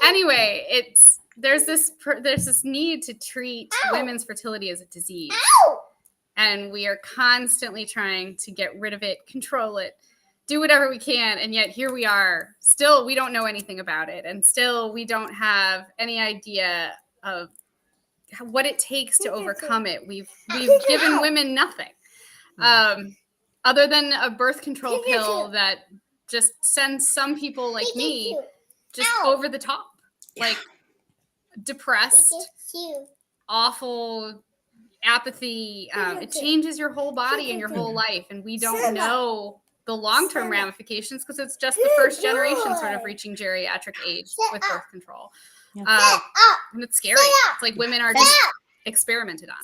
[SPEAKER 5] Anyway, there's this need to treat women's fertility as a disease. And we are constantly trying to get rid of it, control it, do whatever we can. And yet here we are. Still, we don't know anything about it. And still, we don't have any idea of what it takes to overcome it. We've given women nothing other than a birth control pill that just sends some people like me just over the top, like depressed, awful, apathy. It changes your whole body and your whole life. And we don't know the long-term ramifications because it's just the first generation sort of reaching geriatric age with birth control. And it's scary. It's like women are just experimented on.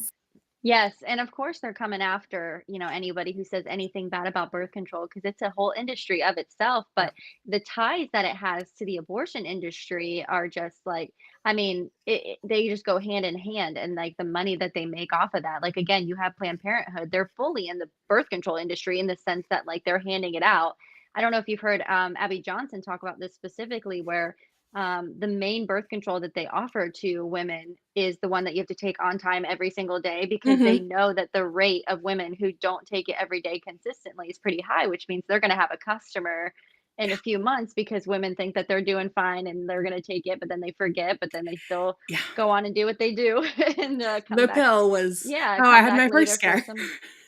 [SPEAKER 2] Yes, and of course they're coming after, anybody who says anything bad about birth control because it's a whole industry of itself, but the ties that it has to the abortion industry are just like, they just go hand in hand, and like the money that they make off of that. Like, again, you have Planned Parenthood, they're fully in the birth control industry in the sense that like they're handing it out. I don't know if you've heard Abby Johnson talk about this specifically, where the main birth control that they offer to women is the one that you have to take on time every single day, because they know that the rate of women who don't take it every day consistently is pretty high, which means they're going to have a customer in a few months because women think that they're doing fine and they're going to take it, but then they forget, but then they still go on and do what they do. And
[SPEAKER 1] the pill was, I had my first scare.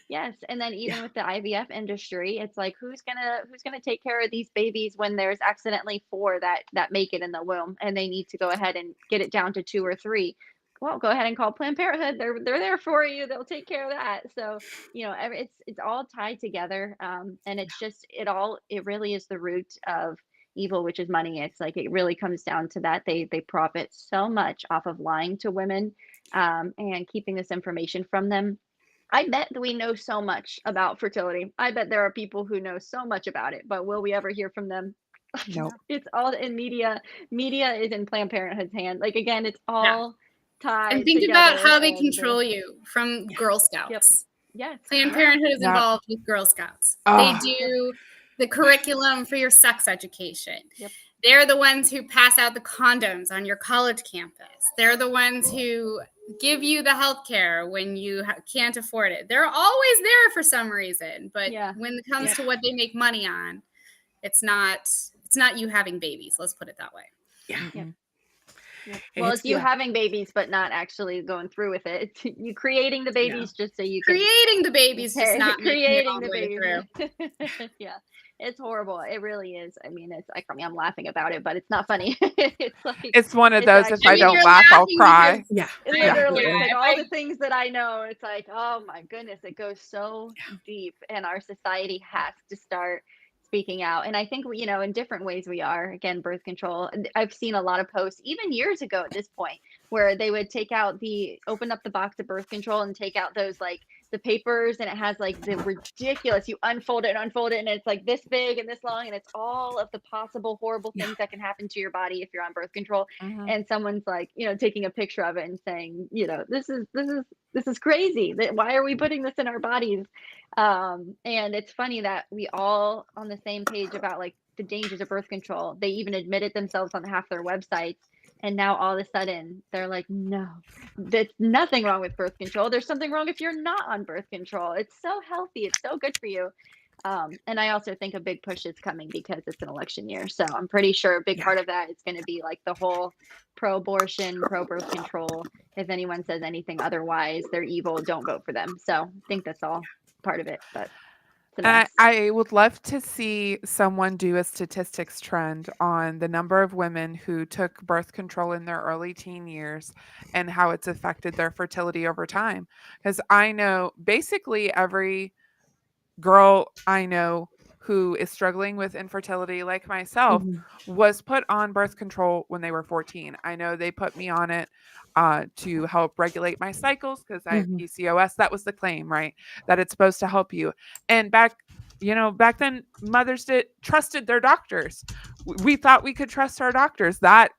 [SPEAKER 2] Yes, and then even with the IVF industry, it's like who's gonna take care of these babies when there's accidentally 4 that make it in the womb, and they need to go ahead and get it down to 2 or 3. Well, go ahead and call Planned Parenthood. They're there for you. They'll take care of that. So it's all tied together, and it's just it really is the root of evil, which is money. It's like it really comes down to that. They profit so much off of lying to women and keeping this information from them. I bet that we know so much about fertility. I bet there are people who know so much about it, but will we ever hear from them?
[SPEAKER 4] No.
[SPEAKER 2] It's all in media. Media is in Planned Parenthood's hand. Like, again, it's all tied
[SPEAKER 5] And think
[SPEAKER 2] together.
[SPEAKER 5] about how they control you from Girl Scouts.
[SPEAKER 2] Yep. Yes.
[SPEAKER 5] Planned Parenthood is involved with Girl Scouts. They do the curriculum for your sex education.
[SPEAKER 2] Yep.
[SPEAKER 5] They're the ones who pass out the condoms on your college campus. They're the ones who give you the health care when you can't afford it. They're always there for some reason, but when it comes to what they make money on, it's not you having babies. Let's put it that way.
[SPEAKER 2] Well, it's you having babies, but not actually going through with it. It's you creating the babies just so you can
[SPEAKER 5] creating the babies, just not
[SPEAKER 2] creating the
[SPEAKER 5] babies.
[SPEAKER 2] Yeah. It's horrible. It really is. I'm laughing about it, but it's not funny. It's
[SPEAKER 4] one of those. If I don't laugh, I'll cry.
[SPEAKER 2] Literally, it's like all the things that I know. It's like, oh my goodness, it goes so deep, and our society has to start speaking out. And I think, you know, in different ways we are. Again, birth control. I've seen a lot of posts, even years ago at this point, where they would open up the box of birth control and take out those like the papers, and it has like the ridiculous, you unfold it and it's like this big and this long, and it's all of the possible horrible things that can happen to your body if you're on birth control.
[SPEAKER 4] Mhm.
[SPEAKER 2] And someone's like, you know, taking a picture of it and saying, you know, this is crazy. Why are we putting this in our bodies? And it's funny that we all on the same page about like the dangers of birth control. They even admitted themselves on half their websites. And now all of a sudden they're like, no, there's nothing wrong with birth control. There's something wrong if you're not on birth control. It's so healthy. It's so good for you. And I also think a big push is coming because it's an election year. So I'm pretty sure a big part of that is going to be like the whole pro-abortion, pro-birth control. If anyone says anything otherwise, they're evil. Don't vote for them. So I think that's all part of it. But it's a mess.
[SPEAKER 4] I would love to see someone do a statistics trend on the number of women who took birth control in their early teen years and how it's affected their fertility over time. Because I know basically every girl I know who is struggling with infertility, like myself, was put on birth control when they were 14. I know they put me on it to help regulate my cycles because I have PCOS. That was the claim, right? That it's supposed to help you. And back then, mothers trusted their doctors. We thought we could trust our doctors. That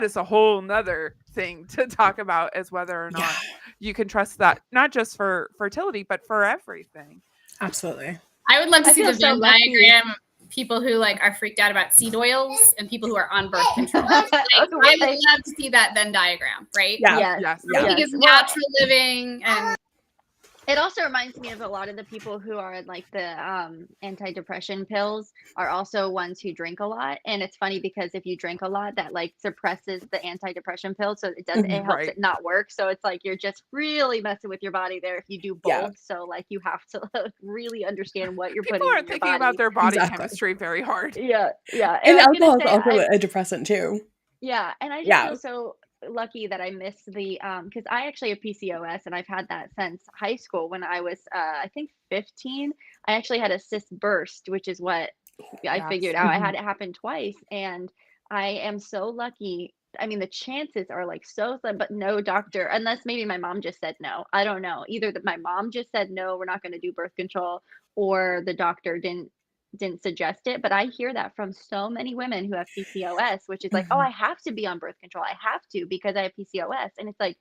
[SPEAKER 4] is a whole nother thing to talk about, as whether or not you can trust that, not just for fertility, but for everything.
[SPEAKER 1] Absolutely.
[SPEAKER 5] I would love to see the
[SPEAKER 2] so
[SPEAKER 5] Venn
[SPEAKER 2] lucky.
[SPEAKER 5] diagram. People who like are freaked out about seed oils and people who are on birth control. Like, I would love to see that Venn diagram, right?
[SPEAKER 1] Yeah.
[SPEAKER 2] Yes.
[SPEAKER 5] Because natural living and
[SPEAKER 2] it also reminds me of a lot of the people who are like the antidepressant pills are also ones who drink a lot. And it's funny because if you drink a lot, that like suppresses the antidepressant pill. So it helps it not work. So it's like you're just really messing with your body there if you do both.
[SPEAKER 1] Yeah.
[SPEAKER 2] So like you have to really understand what you're
[SPEAKER 4] People
[SPEAKER 2] putting
[SPEAKER 4] are
[SPEAKER 2] in your
[SPEAKER 4] thinking
[SPEAKER 2] body.
[SPEAKER 4] about their body
[SPEAKER 1] Exactly.
[SPEAKER 4] chemistry very hard.
[SPEAKER 2] Yeah.
[SPEAKER 1] And
[SPEAKER 2] I was gonna
[SPEAKER 1] alcohol is
[SPEAKER 2] say,
[SPEAKER 1] also a depressant too.
[SPEAKER 2] yeah, and I just feel so lucky that I missed the because I actually have PCOS and I've had that since high school. When I was I think 15, I actually had a cyst burst, which is what I figured out. I had it happen twice, and I am so lucky. I mean, the chances are like so slim, but no doctor, unless maybe my mom just said no. I don't know. Either that my mom just said no, we're not going to do birth control, or the doctor didn't suggest it. But I hear that from so many women who have PCOS, which is like, oh, I have to be on birth control. I have to because I have PCOS. And it's like,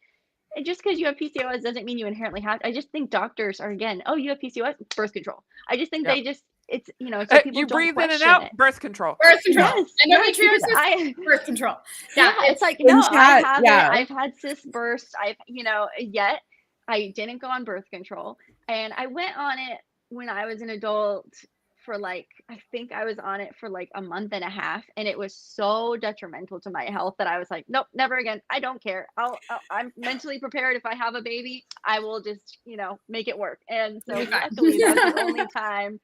[SPEAKER 2] just because you have PCOS doesn't mean you inherently have. I just think doctors are again, oh, you have PCOS, birth control. I just think they just, it's, you know, so people
[SPEAKER 4] you
[SPEAKER 2] don't
[SPEAKER 4] breathe in and
[SPEAKER 2] question
[SPEAKER 4] out,
[SPEAKER 2] it.
[SPEAKER 4] birth control.
[SPEAKER 5] birth control.
[SPEAKER 2] Yes,
[SPEAKER 5] Endometriosis, birth control.
[SPEAKER 2] Yeah, it's like, no, I have it. I've had cyst bursts. Yet I didn't go on birth control. And I went on it when I was an adult for like, I think I was on it for like a month and a half, and it was so detrimental to my health that I was like, nope, never again. I don't care. I'm mentally prepared. If I have a baby, I will just, make it work. And so luckily that was the only time.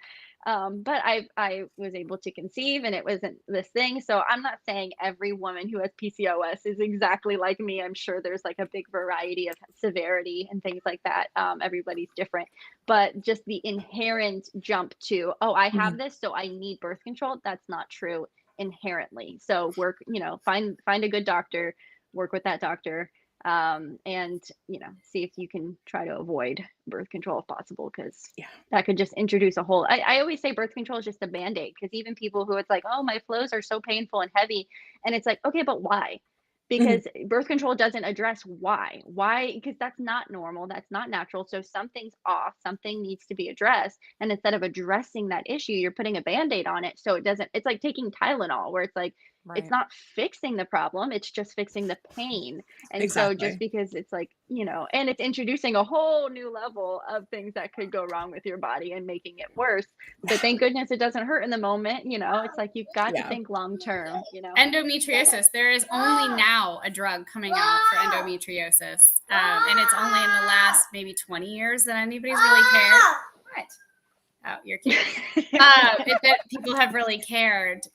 [SPEAKER 2] But I was able to conceive, and it wasn't this thing. So I'm not saying every woman who has PCOS is exactly like me. I'm sure there's like a big variety of severity and things like that. Everybody's different, but just the inherent jump to, oh, I have this, so I need birth control. That's not true inherently. So work, find a good doctor, work with that doctor. And see if you can try to avoid birth control if possible, because that could just introduce a whole, I always say birth control is just a band-aid, because even people who it's like, oh, my flows are so painful and heavy, and it's like, okay, but why? Because birth control doesn't address why, because that's not normal, that's not natural. So something's off, something needs to be addressed, and instead of addressing that issue, you're putting a band-aid on it. So it doesn't, it's like taking Tylenol, where it's like, it's not fixing the problem, it's just fixing the pain. And so just because it's like, and it's introducing a whole new level of things that could go wrong with your body and making it worse. But thank goodness it doesn't hurt in the moment. It's like, you've got to think long term.
[SPEAKER 5] Endometriosis, there is only now a drug coming out for endometriosis, and it's only in the last maybe 20 years that anybody's really cared. What? Oh, you're kidding. That people have really cared.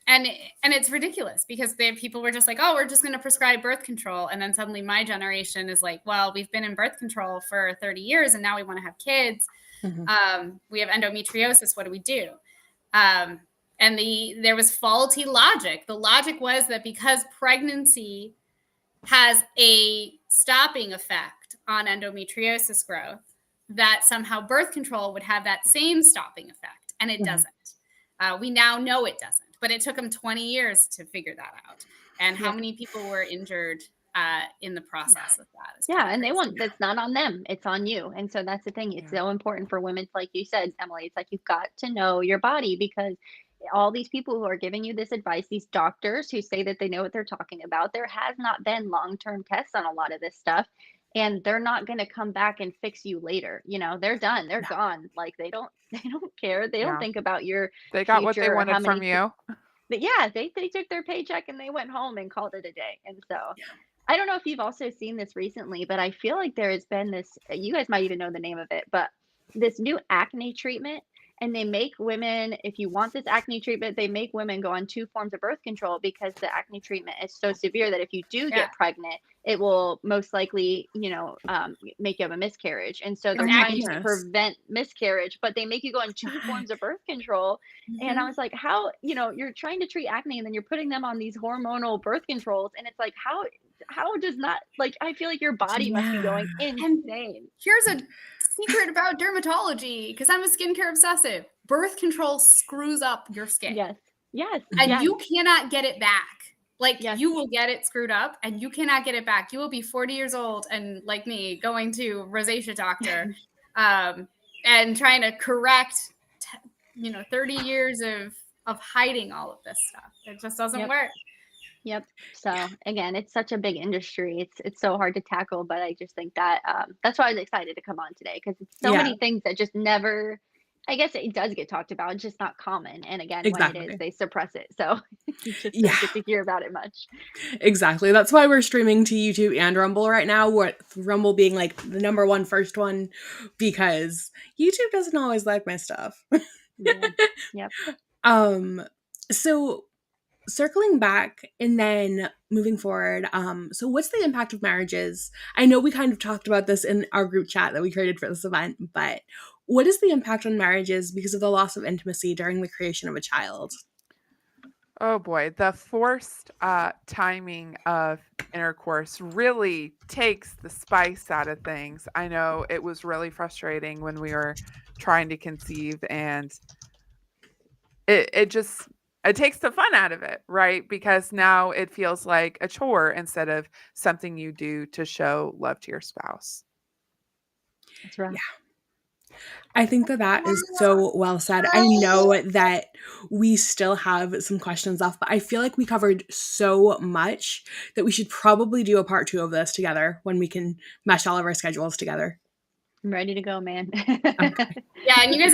[SPEAKER 5] And it's ridiculous, because people were just like, oh, we're just going to prescribe birth control. And then suddenly my generation is like, well, we've been in birth control for 30 years and now we want to have kids. We have endometriosis. What do we do? And there was faulty logic. The logic was that because pregnancy has a stopping effect on endometriosis growth, that somehow birth control would have that same stopping effect. And it doesn't. We now know it doesn't. But it took them 20 years to figure that out. And how many people were injured in the process of that?
[SPEAKER 2] And that's not on them. It's on you. And so that's the thing. It's so important for women, like you said, Emily. It's like you've got to know your body, because all these people who are giving you this advice, these doctors who say that they know what they're talking about, there has not been long-term tests on a lot of this stuff. And they're not going to come back and fix you later. You know, they're done. They're gone. Like they don't care. They don't think about your
[SPEAKER 4] They got
[SPEAKER 2] future
[SPEAKER 4] what they wanted from you.
[SPEAKER 2] But yeah, they took their paycheck and they went home and called it a day. And so I don't know if you've also seen this recently, but I feel like there has been this, you guys might even know the name of it, but this new acne treatment. And they make women, if you want this acne treatment, they make women go on 2 forms of birth control, because the acne treatment is so severe that if you do get pregnant, it will most likely, make you have a miscarriage. And so they're trying to prevent miscarriage, but they make you go on 2 forms of birth control. And I was like, how, you're trying to treat acne and then you're putting them on these hormonal birth controls. And it's like, how does not, like, I feel like your body must be going insane.
[SPEAKER 5] Here's a secret about dermatology, because I'm a skincare obsessive. Birth control screws up your skin.
[SPEAKER 2] Yes.
[SPEAKER 5] And you cannot get it back. Like you will get it screwed up and you cannot get it back. You will be 40 years old and, like me, going to rosacea doctor and trying to correct 30 years of hiding all of this stuff. It just doesn't work.
[SPEAKER 2] Yep. So again, it's such a big industry. It's so hard to tackle, but I just think that that's why I was excited to come on today, because it's so many things that just never, I guess it does get talked about. It's just not common. And again, when it is, they suppress it. So you just don't get to hear about it much.
[SPEAKER 1] Exactly. That's why we're streaming to YouTube and Rumble right now, with Rumble being like the number one first one, because YouTube doesn't always like my stuff.
[SPEAKER 2] Yep.
[SPEAKER 1] So circling back and then moving forward, so what's the impact of marriages? I know we kind of talked about this in our group chat that we created for this event, but what is the impact on marriages because of the loss of intimacy during the creation of a child?
[SPEAKER 4] Oh boy, the forced timing of intercourse really takes the spice out of things. I know it was really frustrating when we were trying to conceive, and it takes the fun out of it, right? Because now it feels like a chore instead of something you do to show love to your spouse.
[SPEAKER 2] That's right.
[SPEAKER 1] Yeah. I think that is so well said. I know that we still have some questions left, but I feel like we covered so much that we should probably do a part 2 of this together when we can mesh all of our schedules together.
[SPEAKER 2] I'm ready to go, man.
[SPEAKER 1] Okay.
[SPEAKER 5] Yeah, and you guys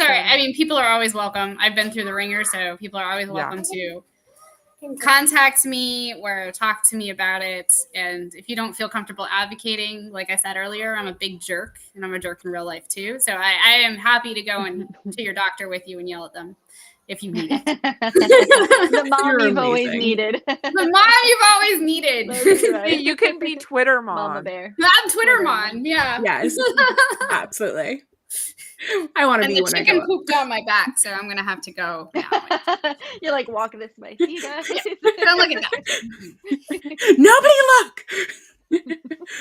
[SPEAKER 5] people are always welcome. I've been through the ringer, so people are always welcome to contact me or talk to me about it. And if you don't feel comfortable advocating, like I said earlier, I'm a big jerk, and I'm a jerk in real life too. So I am happy to go to your doctor with you and yell at them if you need it.
[SPEAKER 2] The mom you've always needed.
[SPEAKER 5] The mom you've always needed.
[SPEAKER 4] Right. You can be Twitter mom.
[SPEAKER 2] Mama bear.
[SPEAKER 5] I'm Twitter mom. Yeah.
[SPEAKER 1] Yes. Absolutely. I want to be when I go.
[SPEAKER 5] And the chicken pooped on my back, so I'm gonna have to go now.
[SPEAKER 2] You're like, walk this way. See you guys.
[SPEAKER 5] Don't look at that.
[SPEAKER 1] Nobody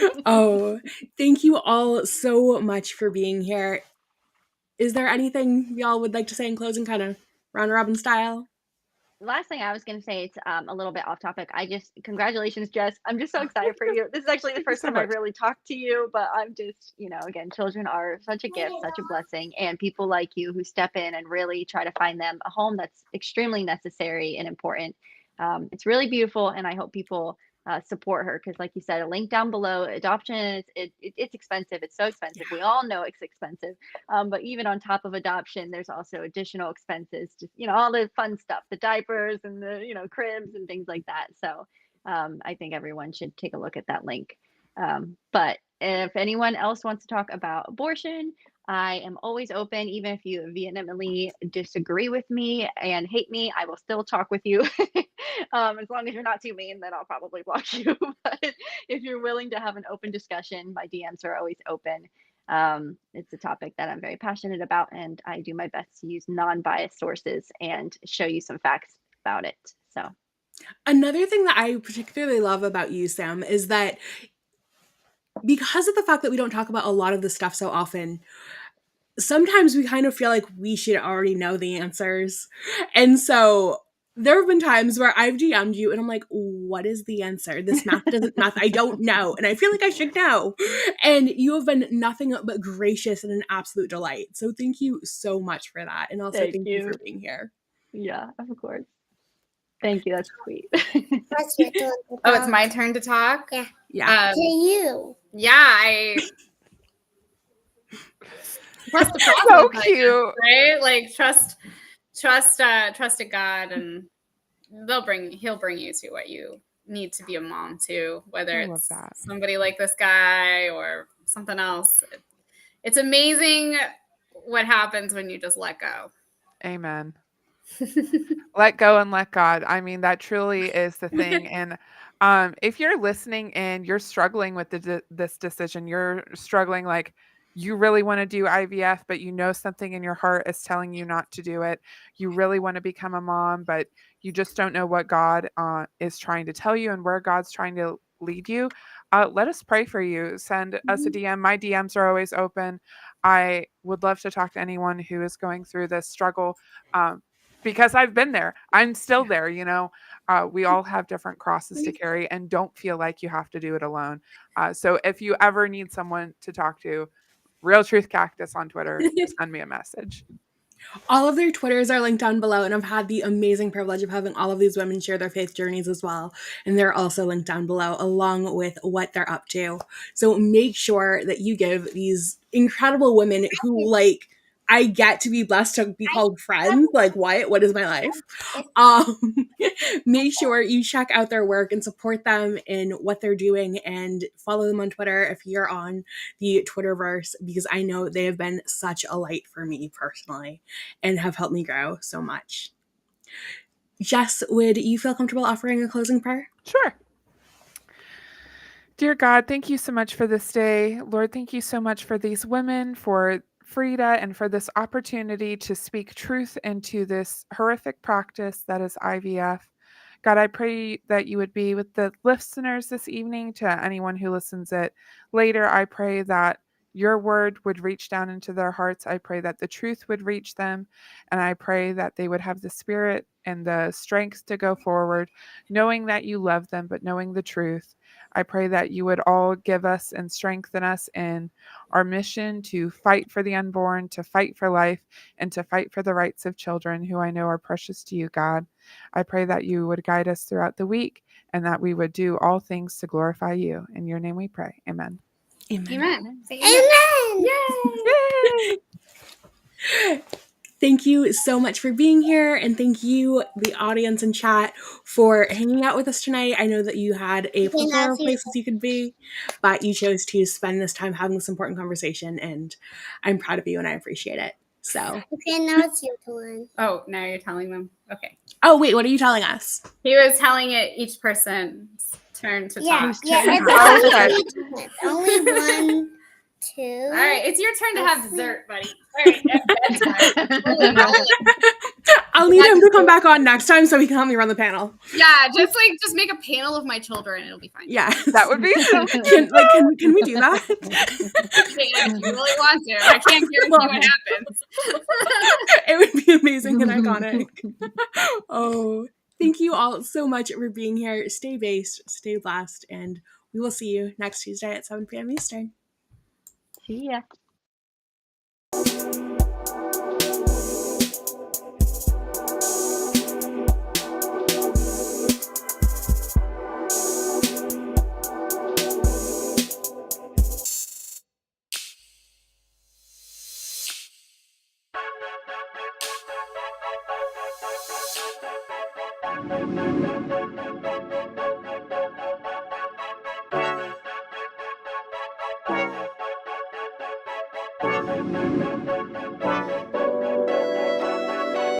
[SPEAKER 1] look. Oh, thank you all so much for being here. Is there anything y'all would like to say in closing, kind of round robin style?
[SPEAKER 2] Last thing I was going to say, it's a little bit off topic. Congratulations, Jess. I'm just so excited for you. This is actually the first time I've really talked to you, but I'm just, again, children are such a gift, such a blessing. And people like you who step in and really try to find them a home that's extremely necessary and important. It's really beautiful. And I hope people support her, because like you said, a link down below. Adoption it's expensive. It's so expensive. We all know it's expensive, but even on top of adoption, there's also additional expenses, just all the fun stuff, the diapers and the cribs and things like that. So I think everyone should take a look at that link. But if anyone else wants to talk about abortion, I am always open. Even if you vehemently disagree with me and hate me, I will still talk with you. As long as you're not too mean, then I'll probably block you. But if you're willing to have an open discussion, my DMs are always open. It's a topic that I'm very passionate about, and I do my best to use non-biased sources and show you some facts about it. So
[SPEAKER 1] Another thing that I particularly love about you, Sam, is that because of the fact that we don't talk about a lot of this stuff so often, sometimes we kind of feel like we should already know the answers. And so there have been times where I've DM'd you and I'm like, what is the answer? This math doesn't math. I don't know. And I feel like I should know. And you have been nothing but gracious and an absolute delight. So thank you so much for that. And also thank you for being here.
[SPEAKER 2] Yeah, of course. Thank you. That's sweet.
[SPEAKER 6] What's your turn to
[SPEAKER 5] Oh, it's
[SPEAKER 6] talk?
[SPEAKER 5] my turn to talk?
[SPEAKER 6] Yeah.
[SPEAKER 1] Yeah.
[SPEAKER 6] To you.
[SPEAKER 5] Yeah, I trust the process.
[SPEAKER 4] So
[SPEAKER 5] I guess,
[SPEAKER 4] cute.
[SPEAKER 5] right? Like trust in God, and he'll bring you to what you need to be a mom to, whether
[SPEAKER 4] I love
[SPEAKER 5] it's
[SPEAKER 4] that.
[SPEAKER 5] somebody like this guy or something else. It's amazing what happens when you just let go.
[SPEAKER 4] Amen. Let go and let God. I mean, that truly is the thing. And if you're listening and you're struggling with this decision, you're struggling like you really want to do IVF, but you know something in your heart is telling you not to do it. You really want to become a mom, but you just don't know what God is trying to tell you and where God's trying to lead you. Let us pray for you. Send us a DM. My DMs are always open. I would love to talk to anyone who is going through this struggle. Because I've been there. I'm still there, you know. We all have different crosses to carry, and don't feel like you have to do it alone. So if you ever need someone to talk to, Real Truth Cactus on Twitter, just send me a message.
[SPEAKER 1] All of their Twitters are linked down below, and I've had the amazing privilege of having all of these women share their faith journeys as well. And they're also linked down below, along with what they're up to. So make sure that you give these incredible women who, like, I get to be blessed to be called friends. Like, what is my life? Make sure you check out their work and support them in what they're doing, and follow them on Twitter if you're on the Twitterverse, because I know they have been such a light for me personally and have helped me grow so much. Jess, would you feel comfortable offering a closing prayer?
[SPEAKER 4] Sure. Dear God, thank you so much for this day. Lord, thank you so much for these women, for Frida, and for this opportunity to speak truth into this horrific practice that is IVF. God, I pray that you would be with the listeners this evening. To anyone who listens it later, I pray that your word would reach down into their hearts. I pray that the truth would reach them. And I pray that they would have the spirit and the strength to go forward, knowing that you love them, but knowing the truth. I pray that you would all give us and strengthen us in our mission to fight for the unborn, to fight for life, and to fight for the rights of children who I know are precious to you, God. I pray that you would guide us throughout the week, and that we would do all things to glorify you. In your name we pray. Amen.
[SPEAKER 1] Amen.
[SPEAKER 5] Amen. Say
[SPEAKER 6] Amen.
[SPEAKER 4] Yay!
[SPEAKER 1] Thank you so much for being here, and thank you, the audience and chat, for hanging out with us tonight. I know that you had a plethora of places you could be, but you chose to spend this time having this important conversation, and I'm proud of you and I appreciate it. So,
[SPEAKER 6] Okay, now it's your turn.
[SPEAKER 5] Oh, now you're telling them. Okay.
[SPEAKER 1] oh wait, what are you telling us?
[SPEAKER 5] He was telling it each person's turn to
[SPEAKER 6] Yeah,
[SPEAKER 5] talk.
[SPEAKER 6] yeah.
[SPEAKER 4] Okay.
[SPEAKER 6] It's only 1, 2.
[SPEAKER 5] All right, it's your turn to have dessert, buddy. All right, that's bedtime.
[SPEAKER 1] I'll need him to come back on next time so he can help me run the panel.
[SPEAKER 5] Yeah, just make a panel of my children, it'll be fine.
[SPEAKER 1] Yeah,
[SPEAKER 4] That would be so
[SPEAKER 1] can we do that?
[SPEAKER 5] If you really want to, I can't guarantee what happens.
[SPEAKER 1] It would be amazing and iconic. Oh, thank you all so much for being here. Stay based, stay blessed, and we will see you next Tuesday at 7 p.m. Eastern.
[SPEAKER 2] See ya.